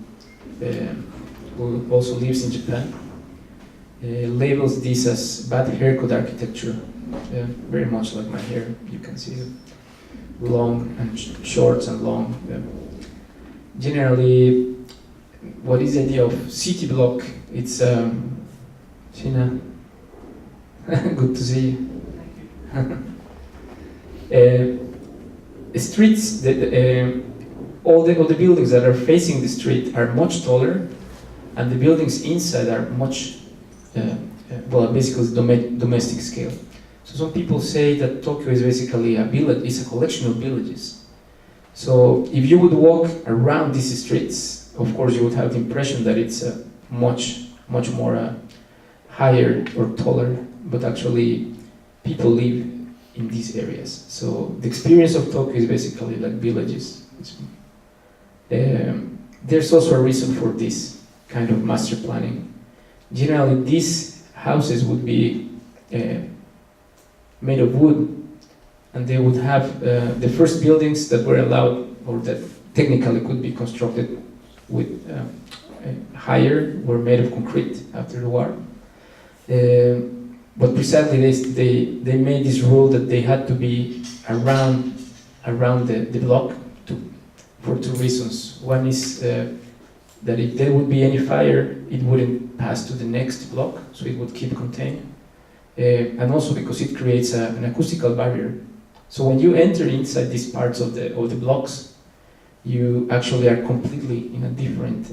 also lives in Japan. Labels this as bad haircut architecture, very much like my hair. You can see long and short and long. Generally, what is the idea of city block? It's China. Good to see you. Streets. All the buildings that are facing the street are much taller, and the buildings inside are much basically domestic scale. So some people say that Tokyo is basically a village. It's a collection of villages. So if you would walk around these streets, of course, you would have the impression that it's much more higher or taller, but actually people live in these areas. So the experience of Tokyo is basically like villages. There's also a reason for this kind of master planning. Generally, these houses would be made of wood, and they would have the first buildings that were allowed, or that technically could be constructed with higher, were made of concrete after the war. But precisely they made this rule that they had to be around the block for two reasons. One is that if there would be any fire, it wouldn't pass to the next block, so it would keep contained. And also because it creates an acoustical barrier. So when you enter inside these parts of the blocks, you actually are completely in a different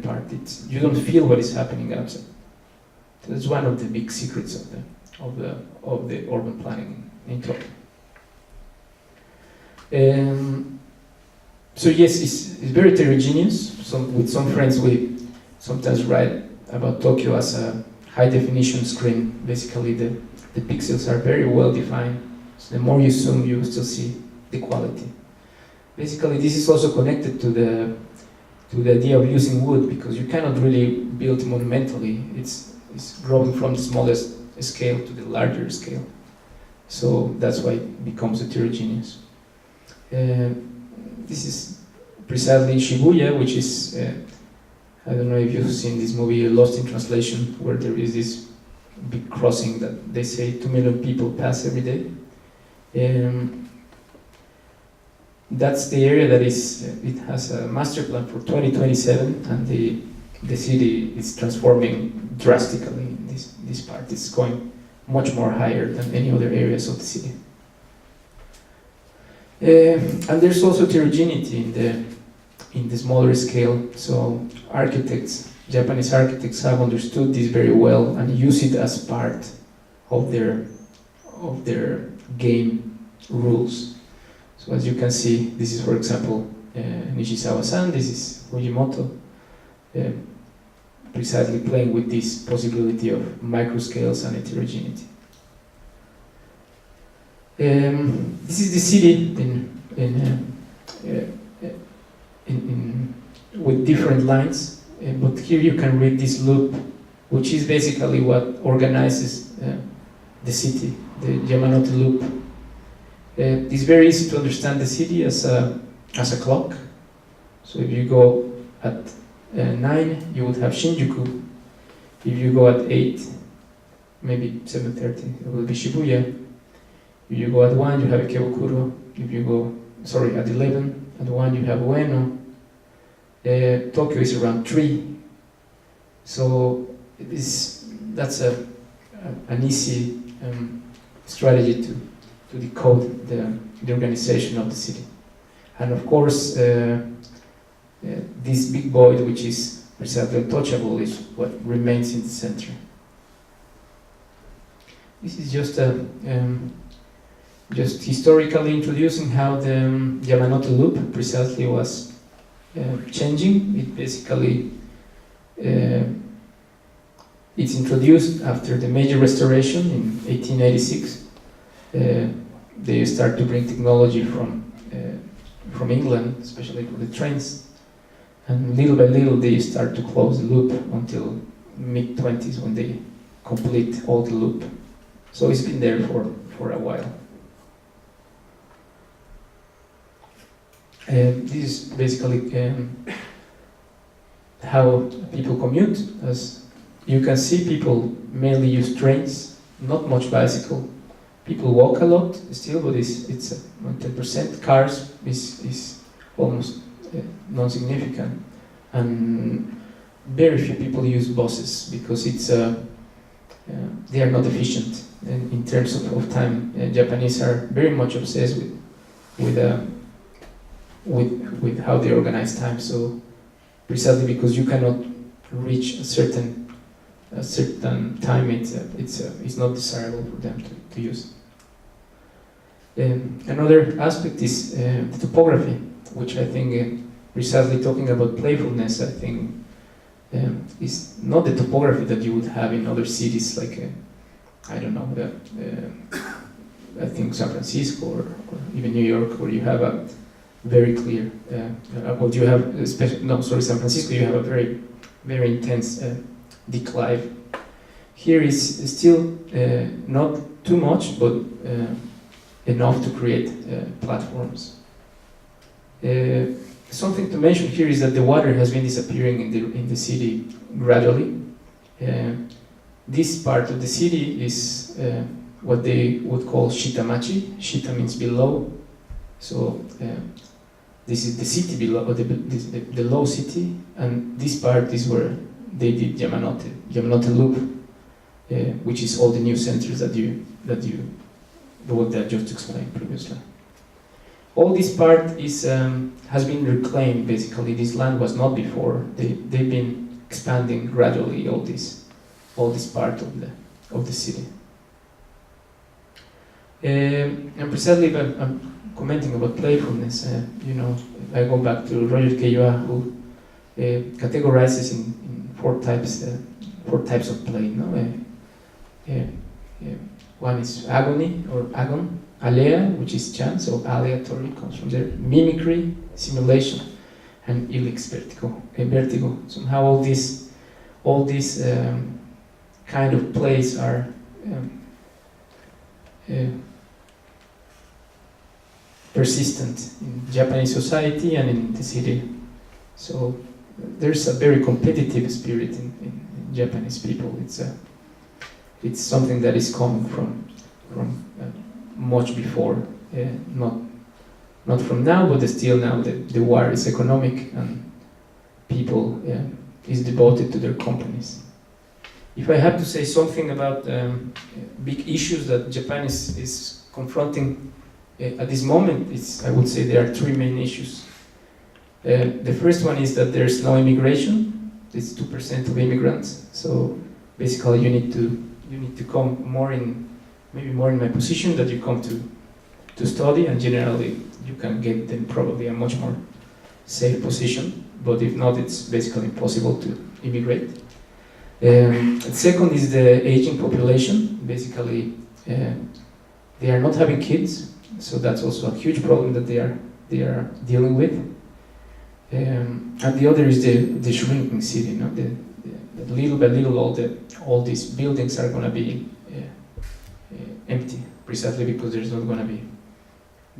part. You don't feel what is happening outside. So that's one of the big secrets of the urban planning in Tokyo. So yes, it's very heterogeneous. With some friends, we sometimes write about Tokyo as a high-definition screen. Basically, the pixels are very well defined. So the more you zoom, you still see the quality. Basically, this is also connected to the idea of using wood, because you cannot really build monumentally. It's growing from the smallest scale to the larger scale. So that's why it becomes heterogeneous. This is precisely Shibuya, which is, I don't know if you've seen this movie, Lost in Translation, where there is this big crossing that they say 2 million people pass every day. That's the area that it has a master plan for 2027, and the city is transforming drastically in this part. It's going much more higher than any other areas of the city. And there's also heterogeneity in the smaller scale. So architects Japanese architects have understood this very well and use it as part of their game rules. So as you can see, this is, for example, Nishizawa-san, this is Fujimoto, precisely playing with this possibility of microscales and heterogeneity. This is the city with different lines, but here you can read this loop, which is basically what organizes the city, the Yamanote loop. It's very easy to understand the city as a clock. So if you go at 9, you would have Shinjuku. If you go at 8, maybe 7:30, it will be Shibuya. If you go at 1, you have Ikebukuro. If you go, at 11, at 1 you have Ueno. Tokyo is around 3. So that's an easy strategy to decode the organization of the city. And of course, this big void, which is precisely untouchable, is what remains in the center. This is just historically introducing how the Yamanote loop precisely was changing. It basically it's introduced after the major restoration in 1886. They start to bring technology from England, especially for the trains, and little by little they start to close the loop until mid-20s when they complete all the loop. So it's been there for a while. This is basically how people commute. As you can see, people mainly use trains, not much bicycle. People walk a lot still, but it's 10%. Cars is almost non-significant, and very few people use buses because they are not efficient in terms of time. Japanese are very much obsessed with how they organize time. So precisely because you cannot reach a certain time, it's not desirable for them to use. Another aspect is the topography, which I think precisely talking about playfulness, I think is not the topography that you would have in other cities like I don't know, I think San Francisco or even New York, where you have a very clear you have San Francisco, you have a very, very intense declive. Here is still not too much, but enough to create platforms. Something to mention here is that the water has been disappearing in the city gradually. This part of the city is what they would call shitamachi. Shita means below, so this is the city below, or the low city, and this part is where they did Yamanote loop, which is all the new centers that I just explained previously. All this part has been reclaimed. Basically, this land was not before. They've been expanding gradually all this part of the city. And precisely, I'm commenting about playfulness. I go back to Roger Keyoa, who categorizes in four types of play. One is agony or agon, alea, which is chance, so aleatory comes from there, mimicry, simulation, and ilex vertigo. Somehow all these kind of plays are persistent in Japanese society and in the city. So there's a very competitive spirit in Japanese people. It's something that is coming from much before, not from now, but still now. The war is economic and people is devoted to their companies. If I have to say something about big issues that Japan is confronting at this moment, I would say there are three main issues. The first one is that there's no immigration. it's 2% of immigrants. So basically, you need to come more in, maybe more in my position, that you come to study, and generally you can get them probably a much more safe position. But if not, it's basically impossible to immigrate. The second is the aging population. Basically, they are not having kids, so that's also a huge problem that they are dealing with. And the other is the shrinking city. You know, the little by little, all these buildings are going to be empty, precisely because there's not going to be.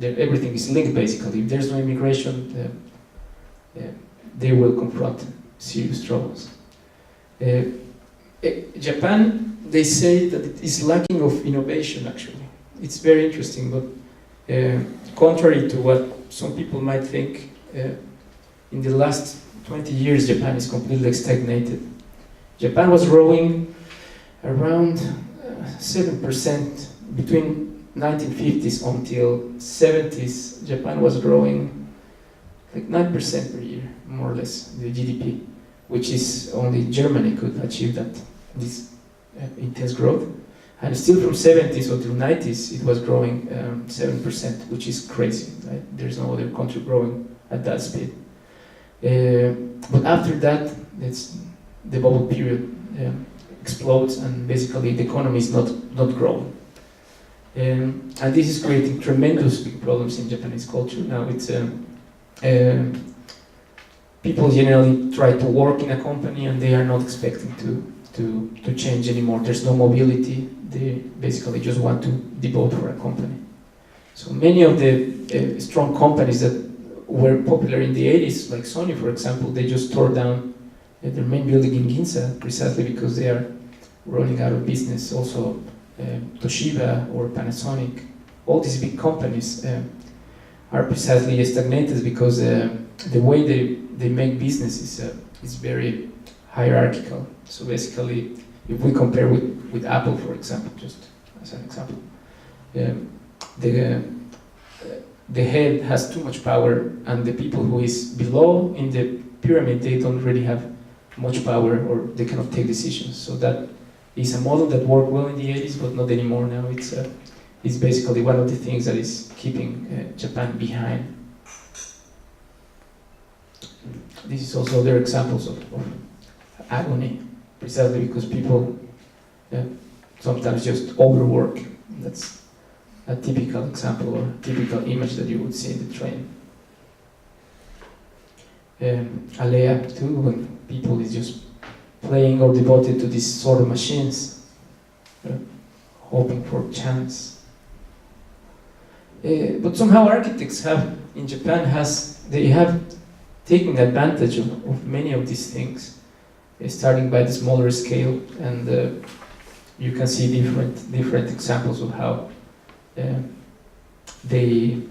Everything is linked basically. If there's no immigration, they will confront serious troubles. Japan, they say that it is lacking of innovation. Actually, it's very interesting, but contrary to what some people might think, in the last 20 years, Japan is completely stagnated. Japan was growing around 7% between 1950s until 70s. Japan was growing like 9% per year, more or less, the GDP, which is only Germany could achieve that, this intense growth. And still from 70s until 90s, it was growing 7%, which is crazy, right? There's no other country growing at that speed. But after that, the bubble period explodes, and basically the economy is not growing. And this is creating tremendous big problems in Japanese culture. Now it's people generally try to work in a company, and they are not expecting to change anymore. There's no mobility. They basically just want to devote for a company. So many of the strong companies that were popular in the 80s, like Sony, for example, they just tore down their main building in Ginza precisely because they are running out of business. Also, Toshiba or Panasonic, all these big companies are precisely stagnated because the way they make business is very hierarchical. So basically, if we compare with Apple, for example, just as an example, the head has too much power, and the people who is below in the pyramid, they don't really have much power, or they cannot take decisions. So that is a model that worked well in the 80s, but not anymore now. It's basically one of the things that is keeping Japan behind. This is also other examples of agony, precisely because people sometimes just overwork. That's a typical example or typical image that you would see in the train. Alea too, when people is just playing or devoted to these sort of machines, hoping for chance. But somehow architects in Japan have taken advantage of many of these things, starting by the smaller scale, and you can see different examples of how they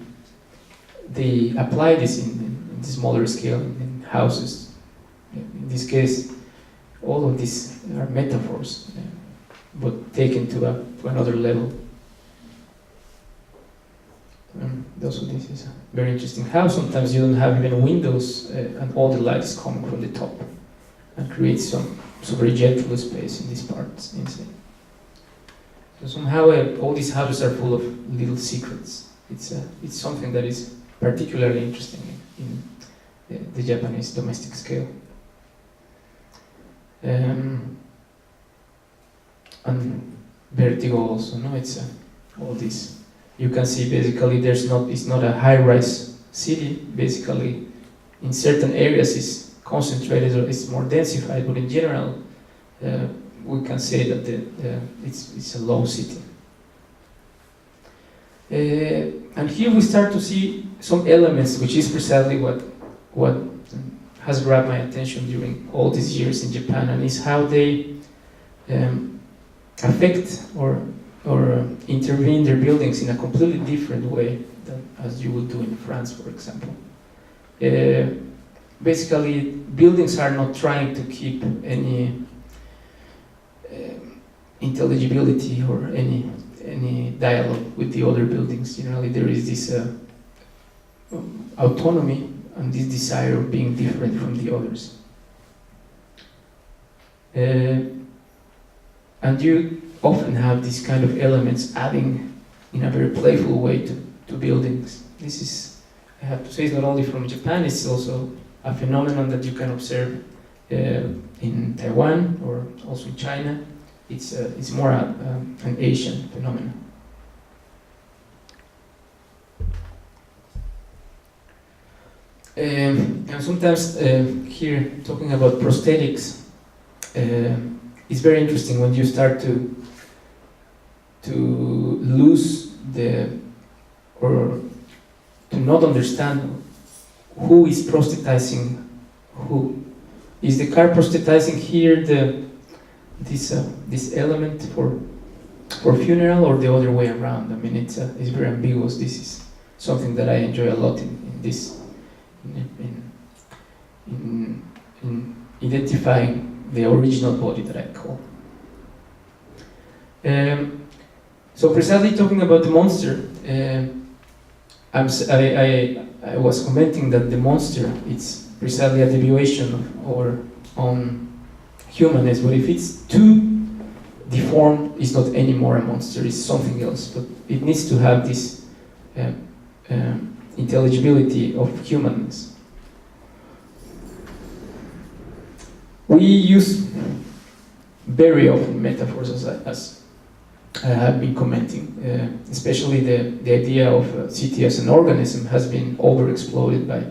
apply this in the smaller scale in houses. In this case, all of these are metaphors, but taken to another level. Also, this is a very interesting how sometimes you don't have even windows and all the lights coming from the top, and create some very gentle space in these parts inside. So somehow all these houses are full of little secrets. It's something that is particularly interesting in the Japanese domestic scale. And vertigo also, no? It's all this. You can see basically it's not a high-rise city. Basically, in certain areas it's concentrated or it's more densified, but in general, we can say that it's a low city. And here we start to see some elements, which is precisely what has grabbed my attention during all these years in Japan, and is how they affect or intervene their buildings in a completely different way than as you would do in France, for example. Basically, buildings are not trying to keep any intelligibility or any dialogue with the other buildings. Generally, there is this autonomy and this desire of being different from the others. And you often have these kind of elements adding in a very playful way to buildings. This is, I have to say, it's not only from Japan, it's also a phenomenon that you can observe in Taiwan or also in China. It's more an Asian phenomenon. And sometimes here talking about prosthetics, it's very interesting when you start to lose or to not understand who is prosthetizing who. Is the car prosthetizing here this element for funeral, or the other way around? I mean, it's very ambiguous. This is something that I enjoy a lot in identifying the original body that I call. So precisely talking about the monster, I was commenting that the monster, it's precisely a deviation on humanness, but if it's too deformed, it's not anymore a monster, it's something else, but it needs to have this intelligibility of humanness. We use very often metaphors, as I have been commenting, especially the idea of city as an organism has been overexploited by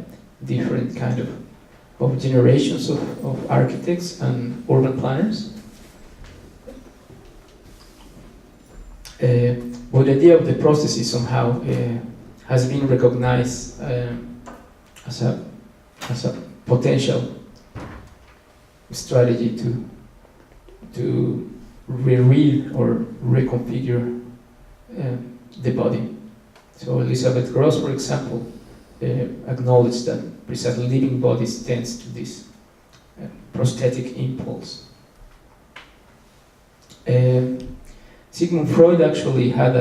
different kind of generations of architects and urban planners. But the idea of the prosthesis somehow has been recognized as a potential strategy to reread or reconfigure the body. So Elizabeth Gross, for example, acknowledged that precisely living bodies tends to this prosthetic impulse. Sigmund Freud actually had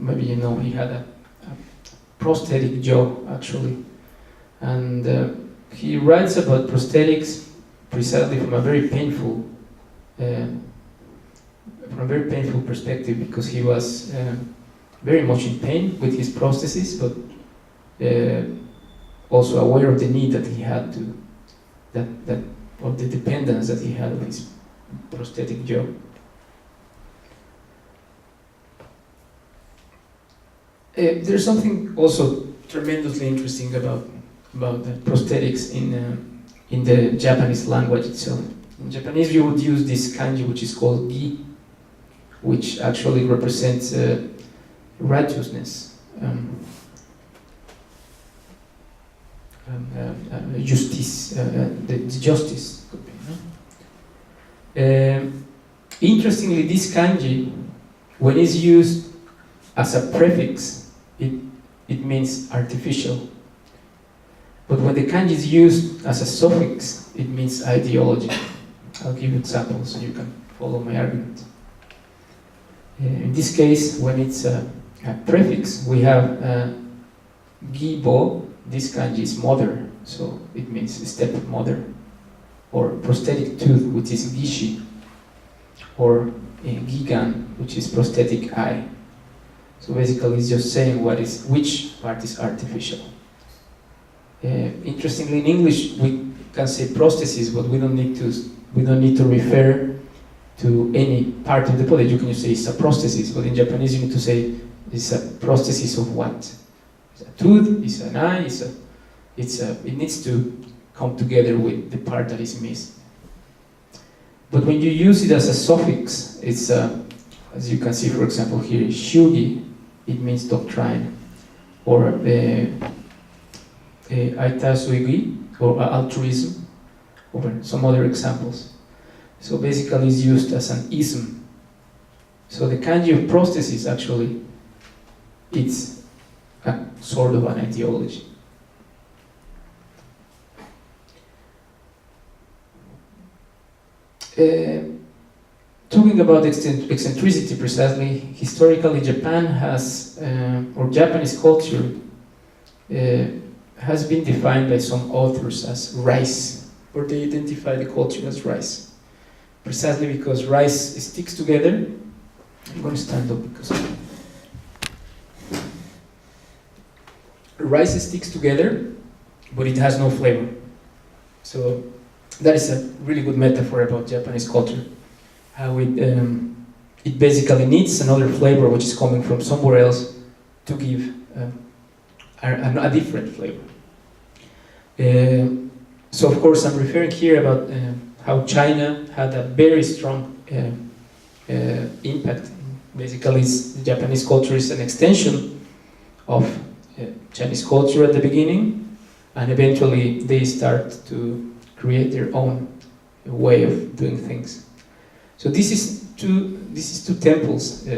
maybe you know, he had a prosthetic jaw actually, and he writes about prosthetics precisely from a very painful perspective, because he was very much in pain with his prosthesis, but also aware of the need that he had of the dependence that he had of his prosthetic jaw. There's something also tremendously interesting about the prosthetics in the Japanese language itself. In Japanese, you would use this kanji, which is called gi, which actually represents righteousness, justice, the justice could be. No? Interestingly, this kanji, when it's used as a prefix, it means artificial. But when the kanji is used as a suffix, it means ideology. I'll give you examples so you can follow my argument. In this case, when it's a prefix, we have gibo. This kanji is mother, so it means stepmother. Or prosthetic tooth, which is gishi. Or gigan, which is prosthetic eye. So basically, it's just saying which part is artificial. Interestingly, in English, we can say prosthesis, but we don't need to refer to any part of the body. You can just say it's a prosthesis, but in Japanese, you need to say it's a prosthesis of what? It's a tooth, it's an eye, it needs to come together with the part that is missed. But when you use it as a suffix, it's as you can see, for example, here, shugi, it means doctrine, or aitasuigi, or altruism, or some other examples. So basically, it's used as an ism. So the kanji of prosthesis actually, it's a sort of an ideology. Talking about eccentricity precisely, historically Japan has, or Japanese culture has been defined by some authors as rice, or they identify the culture as rice. precisely because rice sticks together. I'm going to stand up because rice sticks together, but it has no flavor. So that is a really good metaphor about Japanese culture. How it basically needs another flavor which is coming from somewhere else to give a different flavor. So of course I'm referring here about how China had a very strong impact. Basically the Japanese culture is an extension of Chinese culture at the beginning, and eventually they start to create their own way of doing things. So this is two temples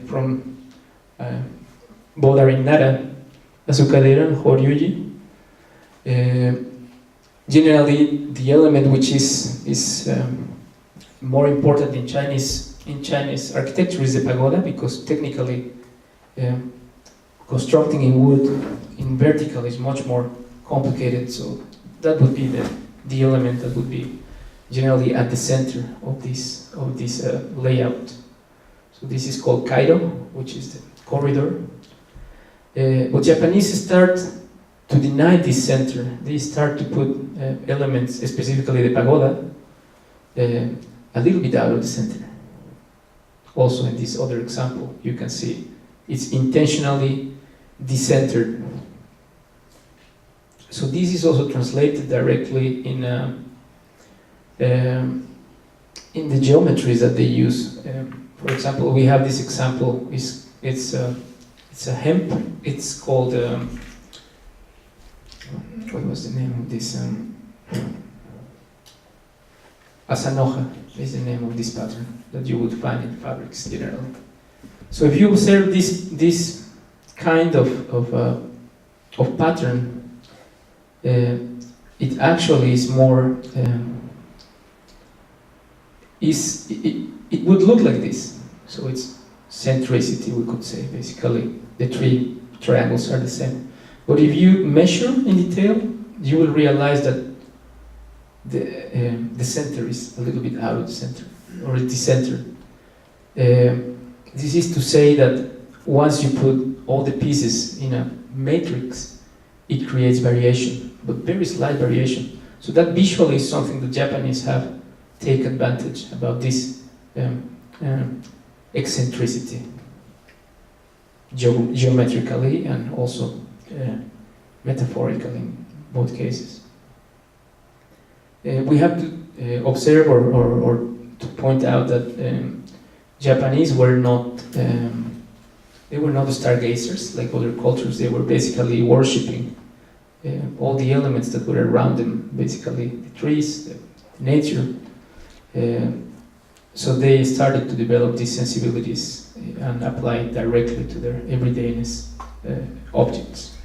from Boda in Nara, Azucadera and Horyuji. Generally, the element which is more important in Chinese architecture is the pagoda, because technically constructing in wood in vertical is much more complicated. So that would be the element that would be generally at the center of this layout. So this is called Kaido, which is the corridor. But Japanese start to deny this center. They start to put elements, specifically the pagoda, a little bit out of the center. Also in this other example, you can see it's intentionally decentered. So this is also translated directly in the geometries that they use. For example, we have this example. It's a hemp. It's called what was the name of this? Asanoja is the name of this pattern that you would find in fabrics generally. So if you observe this kind of pattern, it actually is more. It would look like this. So it's centricity, we could say. Basically, the three triangles are the same. But if you measure in detail, you will realize that the center is a little bit out of the center, or decentered. This is to say that once you put all the pieces in a matrix, it creates variation, but very slight variation. So that visually is something the Japanese have take advantage about this eccentricity, geometrically and also metaphorically in both cases. We have to observe or to point out that Japanese were not stargazers like other cultures. They were basically worshipping all the elements that were around them, basically the trees, the nature. So they started to develop these sensibilities and apply it directly to their everydayness objects.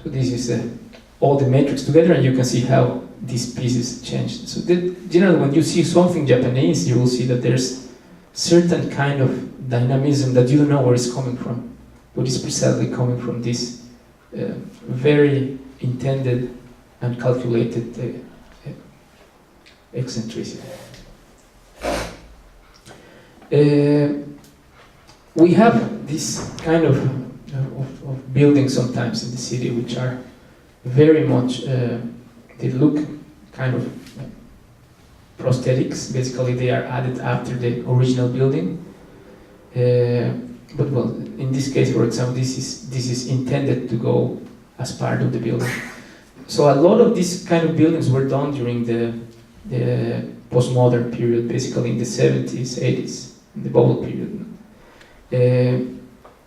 So this is all the matrix together, and you can see how these pieces changed. So generally, when you see something Japanese, you will see that there's certain kind of dynamism that you don't know where it's coming from, but it's precisely coming from this very intended and calculated eccentricity. We have this kind of buildings sometimes in the city which are very much, they look kind of prosthetics. Basically, they are added after the original building. But well, in this case, for example, this is intended to go as part of the building. So a lot of these kind of buildings were done during the postmodern period, basically in the 70s, 80s, in the bubble period.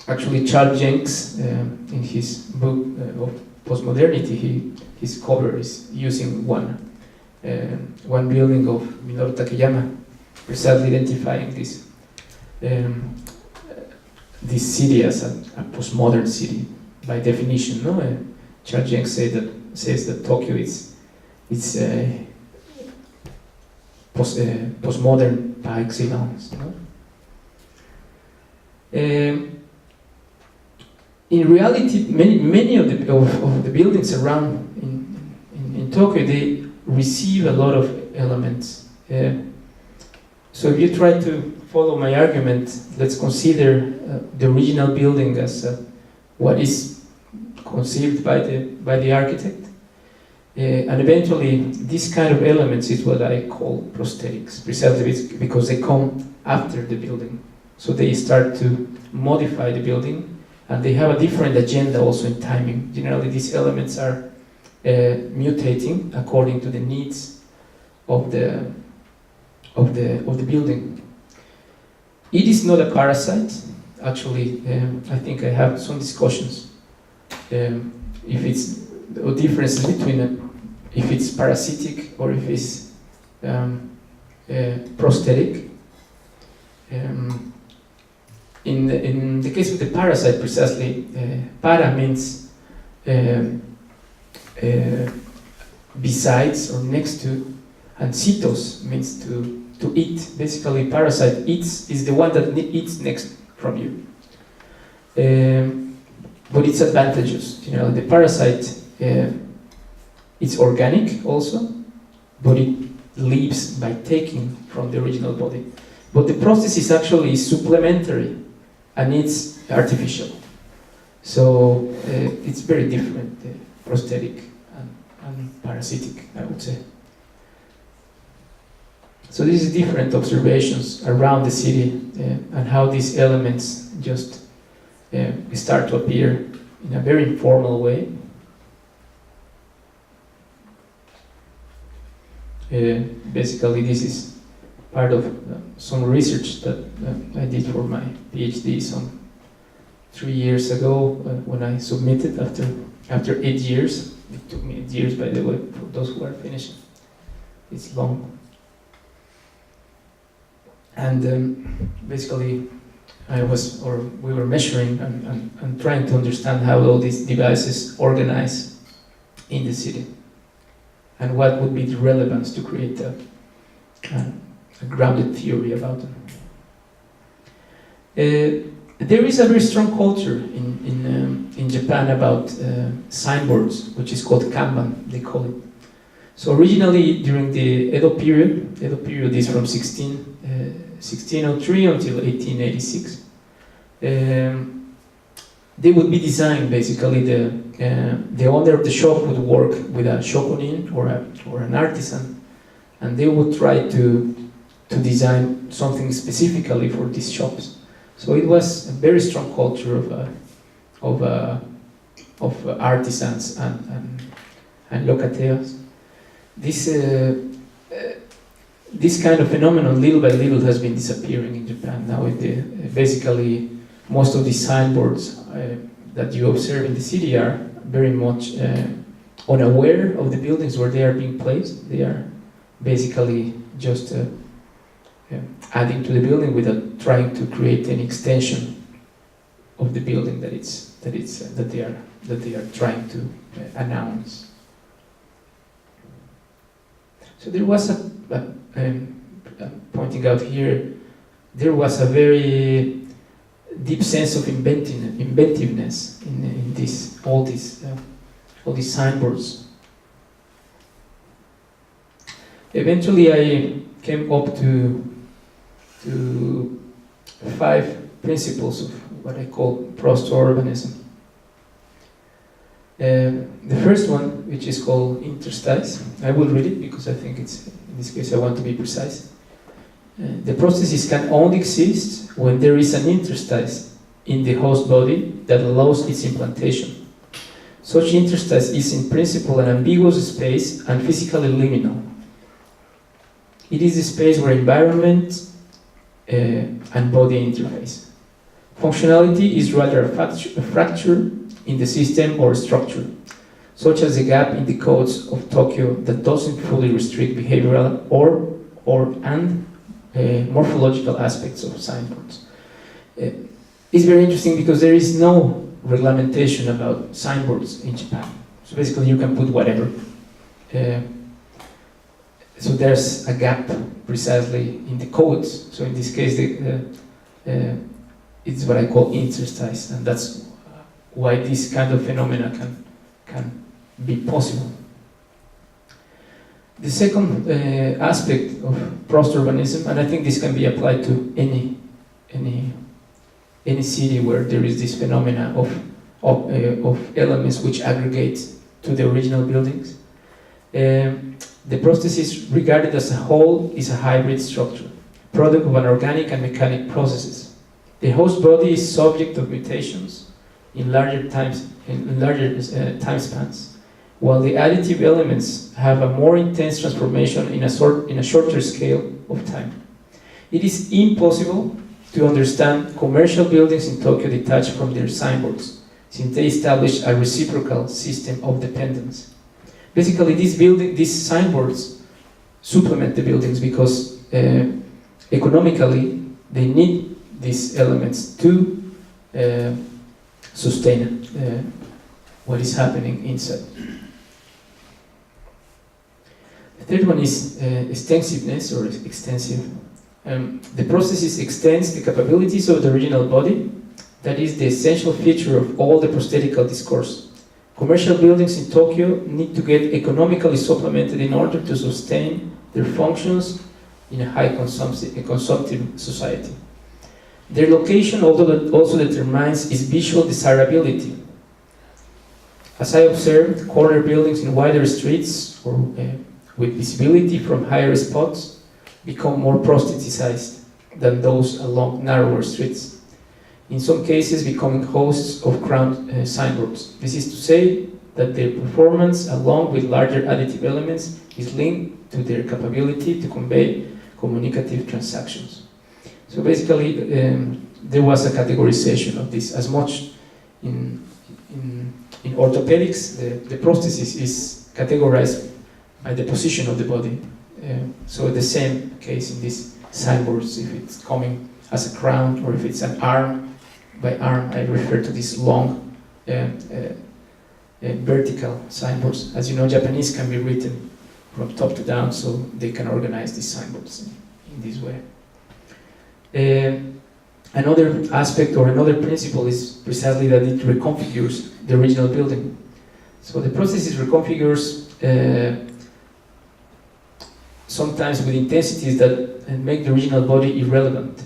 Actually, Charles Jenks, in his book of postmodernity, his cover is using one building of Minoru Takeyama, precisely identifying this city as a postmodern city by definition. No, Charles Jenks says that Tokyo is postmodern par excellence. No? In reality, many of the buildings around in Tokyo, receive a lot of elements. So if you try to follow my argument, let's consider the original building as what is conceived by the architect. And eventually, this kind of elements is what I call prosthetics, precisely because they come after the building. So they start to modify the building, and they have a different agenda also in timing. Generally, these elements are mutating according to the needs of the building. It is not a parasite. Actually, I think I have some discussions if it's the differences between if it's parasitic or if it's prosthetic. In the case of the parasite, precisely, para means besides or next to, and cytos means to eat. Basically, parasite is the one that eats next from you. But it's advantageous. You know, the parasite, it's organic also, but it lives by taking from the original body. But the process is actually supplementary, and it's artificial. So it's very different, prosthetic and parasitic, I would say. So these are different observations around the city and how these elements just start to appear in a very informal way. Basically, this is part of some research that I did for my PhD some 3 years ago when I submitted after 8 years. It took me 8 years, by the way, for those who are finishing. It's long. And basically, we were measuring and trying to understand how all these devices organize in the city, and what would be the relevance to create a grounded theory about them. There is a very strong culture in Japan about signboards, which is called kanban, they call it. So originally, during the Edo period is from 1603 until 1886, they would be designed. Basically, the owner of the shop would work with a shokunin or an artisan, and they would try to design something specifically for these shops. So it was a very strong culture of artisans and locataires. This kind of phenomenon, little by little, has been disappearing in Japan now. Basically, most of the signboards that you observe in the city are very much unaware of the buildings where they are being placed. They are basically just adding to the building without trying to create an extension of the building that they are trying to announce. So there was pointing out here, there was a very deep sense of inventiveness in all these signboards. Eventually, I came up to 5 principles of what I call Prostho-Urbanism. The first one, which is called interstice, I will read it because I think it's, in this case, I want to be precise. The processes can only exist when there is an interstice in the host body that allows its implantation. Such interstice is in principle an ambiguous space and physically liminal. It is a space where environment and body interface. Functionality is rather a fracture in the system or structure, such as a gap in the codes of Tokyo that doesn't fully restrict behavioral and morphological aspects of signboards. It's very interesting because there is no regulation about signboards in Japan. So basically you can put whatever. So there's a gap precisely in the codes. So in this case, it's what I call interstice, and that's why this kind of phenomena can be possible. The second aspect of Prostho-Urbanism, and I think this can be applied to any city where there is this phenomena of elements which aggregate to the original buildings. The prosthesis regarded as a whole is a hybrid structure, product of an organic and mechanic processes. The host body is subject of mutations in larger time spans, while the additive elements have a more intense transformation in a shorter scale of time. It is impossible to understand commercial buildings in Tokyo detached from their signboards, since they establish a reciprocal system of dependence. Basically, these signboards supplement the buildings because economically they need these elements to sustain what is happening inside. The third one is extensiveness or extensive. The process extends the capabilities of the original body. That is the essential feature of all the prosthetical discourse. Commercial buildings in Tokyo need to get economically supplemented in order to sustain their functions in a high consumptive society. Their location also determines its visual desirability. As I observed, corner buildings in wider streets or with visibility from higher spots become more prostheticized than those along narrower streets, in some cases becoming hosts of crowned signboards. This is to say that their performance, along with larger additive elements, is linked to their capability to convey communicative transactions. So basically, there was a categorization of this. As much in orthopedics, the prosthesis is categorized by the position of the body. So the same case in these signboards, if it's coming as a crown or if it's an arm. By arm, I refer to these long vertical signboards. As you know, Japanese can be written from top to down, so they can organize these signboards in this way. Another aspect or another principle is precisely that it reconfigures the original building. So the process reconfigures sometimes with intensities that make the original body irrelevant.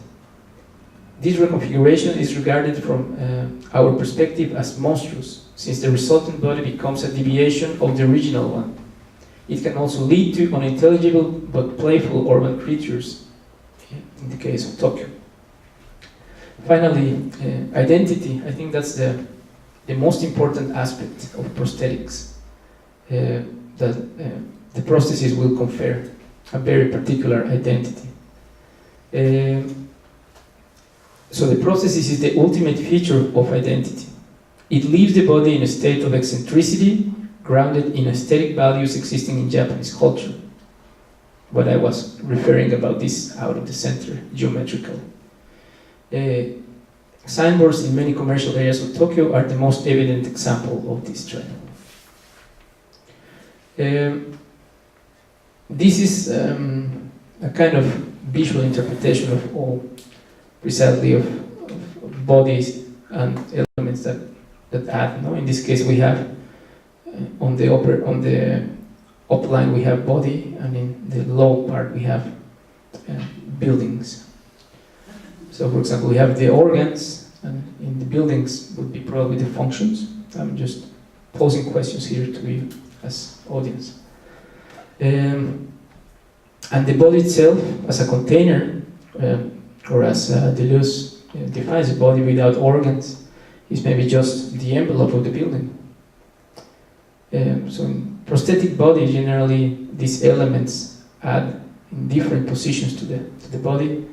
This reconfiguration is regarded from our perspective as monstrous, since the resultant body becomes a deviation of the original one. It can also lead to unintelligible but playful urban creatures, in the case of Tokyo. Finally, identity. I think that's the most important aspect of prosthetics, that the prosthesis will confer a very particular identity. So the prosthesis is the ultimate feature of identity. It leaves the body in a state of eccentricity, grounded in aesthetic values existing in Japanese culture. What I was referring about this out of the center, geometrical. Signboards in many commercial areas of Tokyo are the most evident example of this trend. This is a kind of visual interpretation of all precisely of bodies and elements that add. No? In this case, we have on the up line we have body, and in the low part we have buildings. So, for example, we have the organs, and in the buildings would be probably the functions. I'm just posing questions here to you as audience. And the body itself, as a container, or as Deleuze defines a body without organs, is maybe just the envelope of the building. So in prosthetic body, generally these elements add in different positions to the body,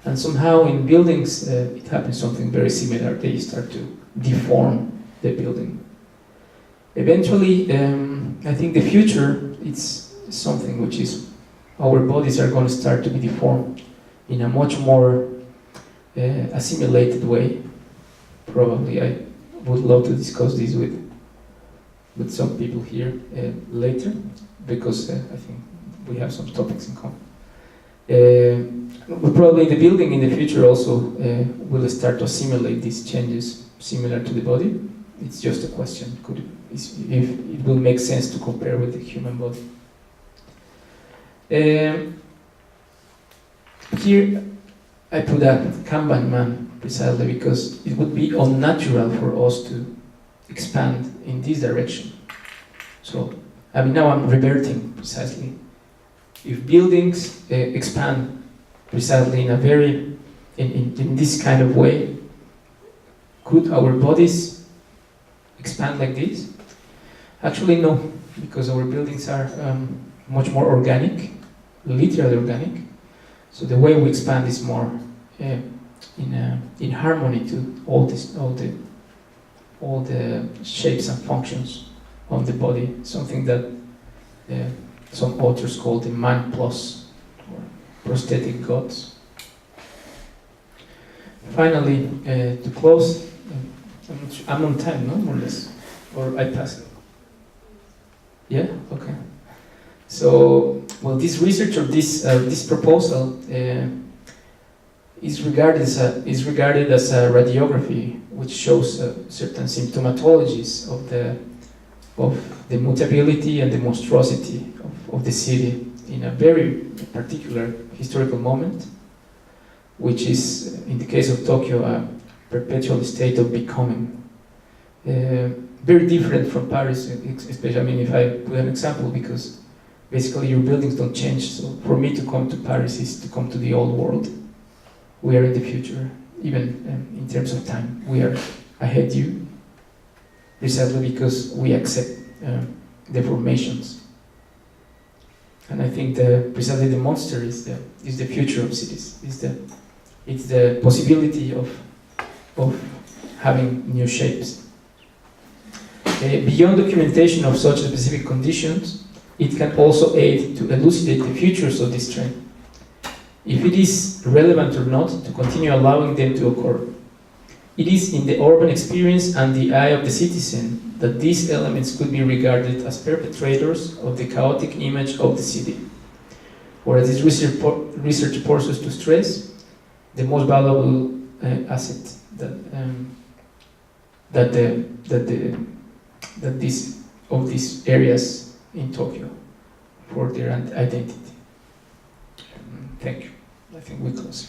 and somehow in buildings it happens something very similar. They start to deform the building. Eventually, I think the future, it's something which is our bodies are going to start to be deformed in a much more assimilated way. Probably I would love to discuss this with some people here later, because I think we have some topics in common. But probably the building in the future also will start to assimilate these changes similar to the body. It's just a question, if it will make sense to compare with the human body. Here I put a Kanban man precisely because it would be unnatural for us to expand in this direction. So, I mean, now I'm reverting precisely. If buildings expand precisely in a very, in this kind of way, could our bodies expand like this? Actually, no, because our buildings are much more organic, literally organic. So the way we expand is more in harmony to all the shapes and functions of the body. Something that some authors call the man plus, or prosthetic gods. Finally, to close, I'm on time, no, more or less, or I passed. Yeah. Okay. So, well, this research or this proposal is regarded as a radiography, which shows certain symptomatologies of the mutability and the monstrosity of the city in a very particular historical moment, which is, in the case of Tokyo, a perpetual state of becoming. Very different from Paris, especially. I mean, if I put an example, because basically your buildings don't change. So for me to come to Paris is to come to the old world. We are in the future, even in terms of time. We are ahead you, precisely because we accept deformations. And I think precisely the monster is the future of cities. It's the possibility of having new shapes. Beyond documentation of such specific conditions, it can also aid to elucidate the futures of this trend, if it is relevant or not to continue allowing them to occur. It is in the urban experience and the eye of the citizen that these elements could be regarded as perpetrators of the chaotic image of the city. Whereas this research forces to stress the most valuable asset that these areas in Tokyo for their identity. Thank you. I think we close.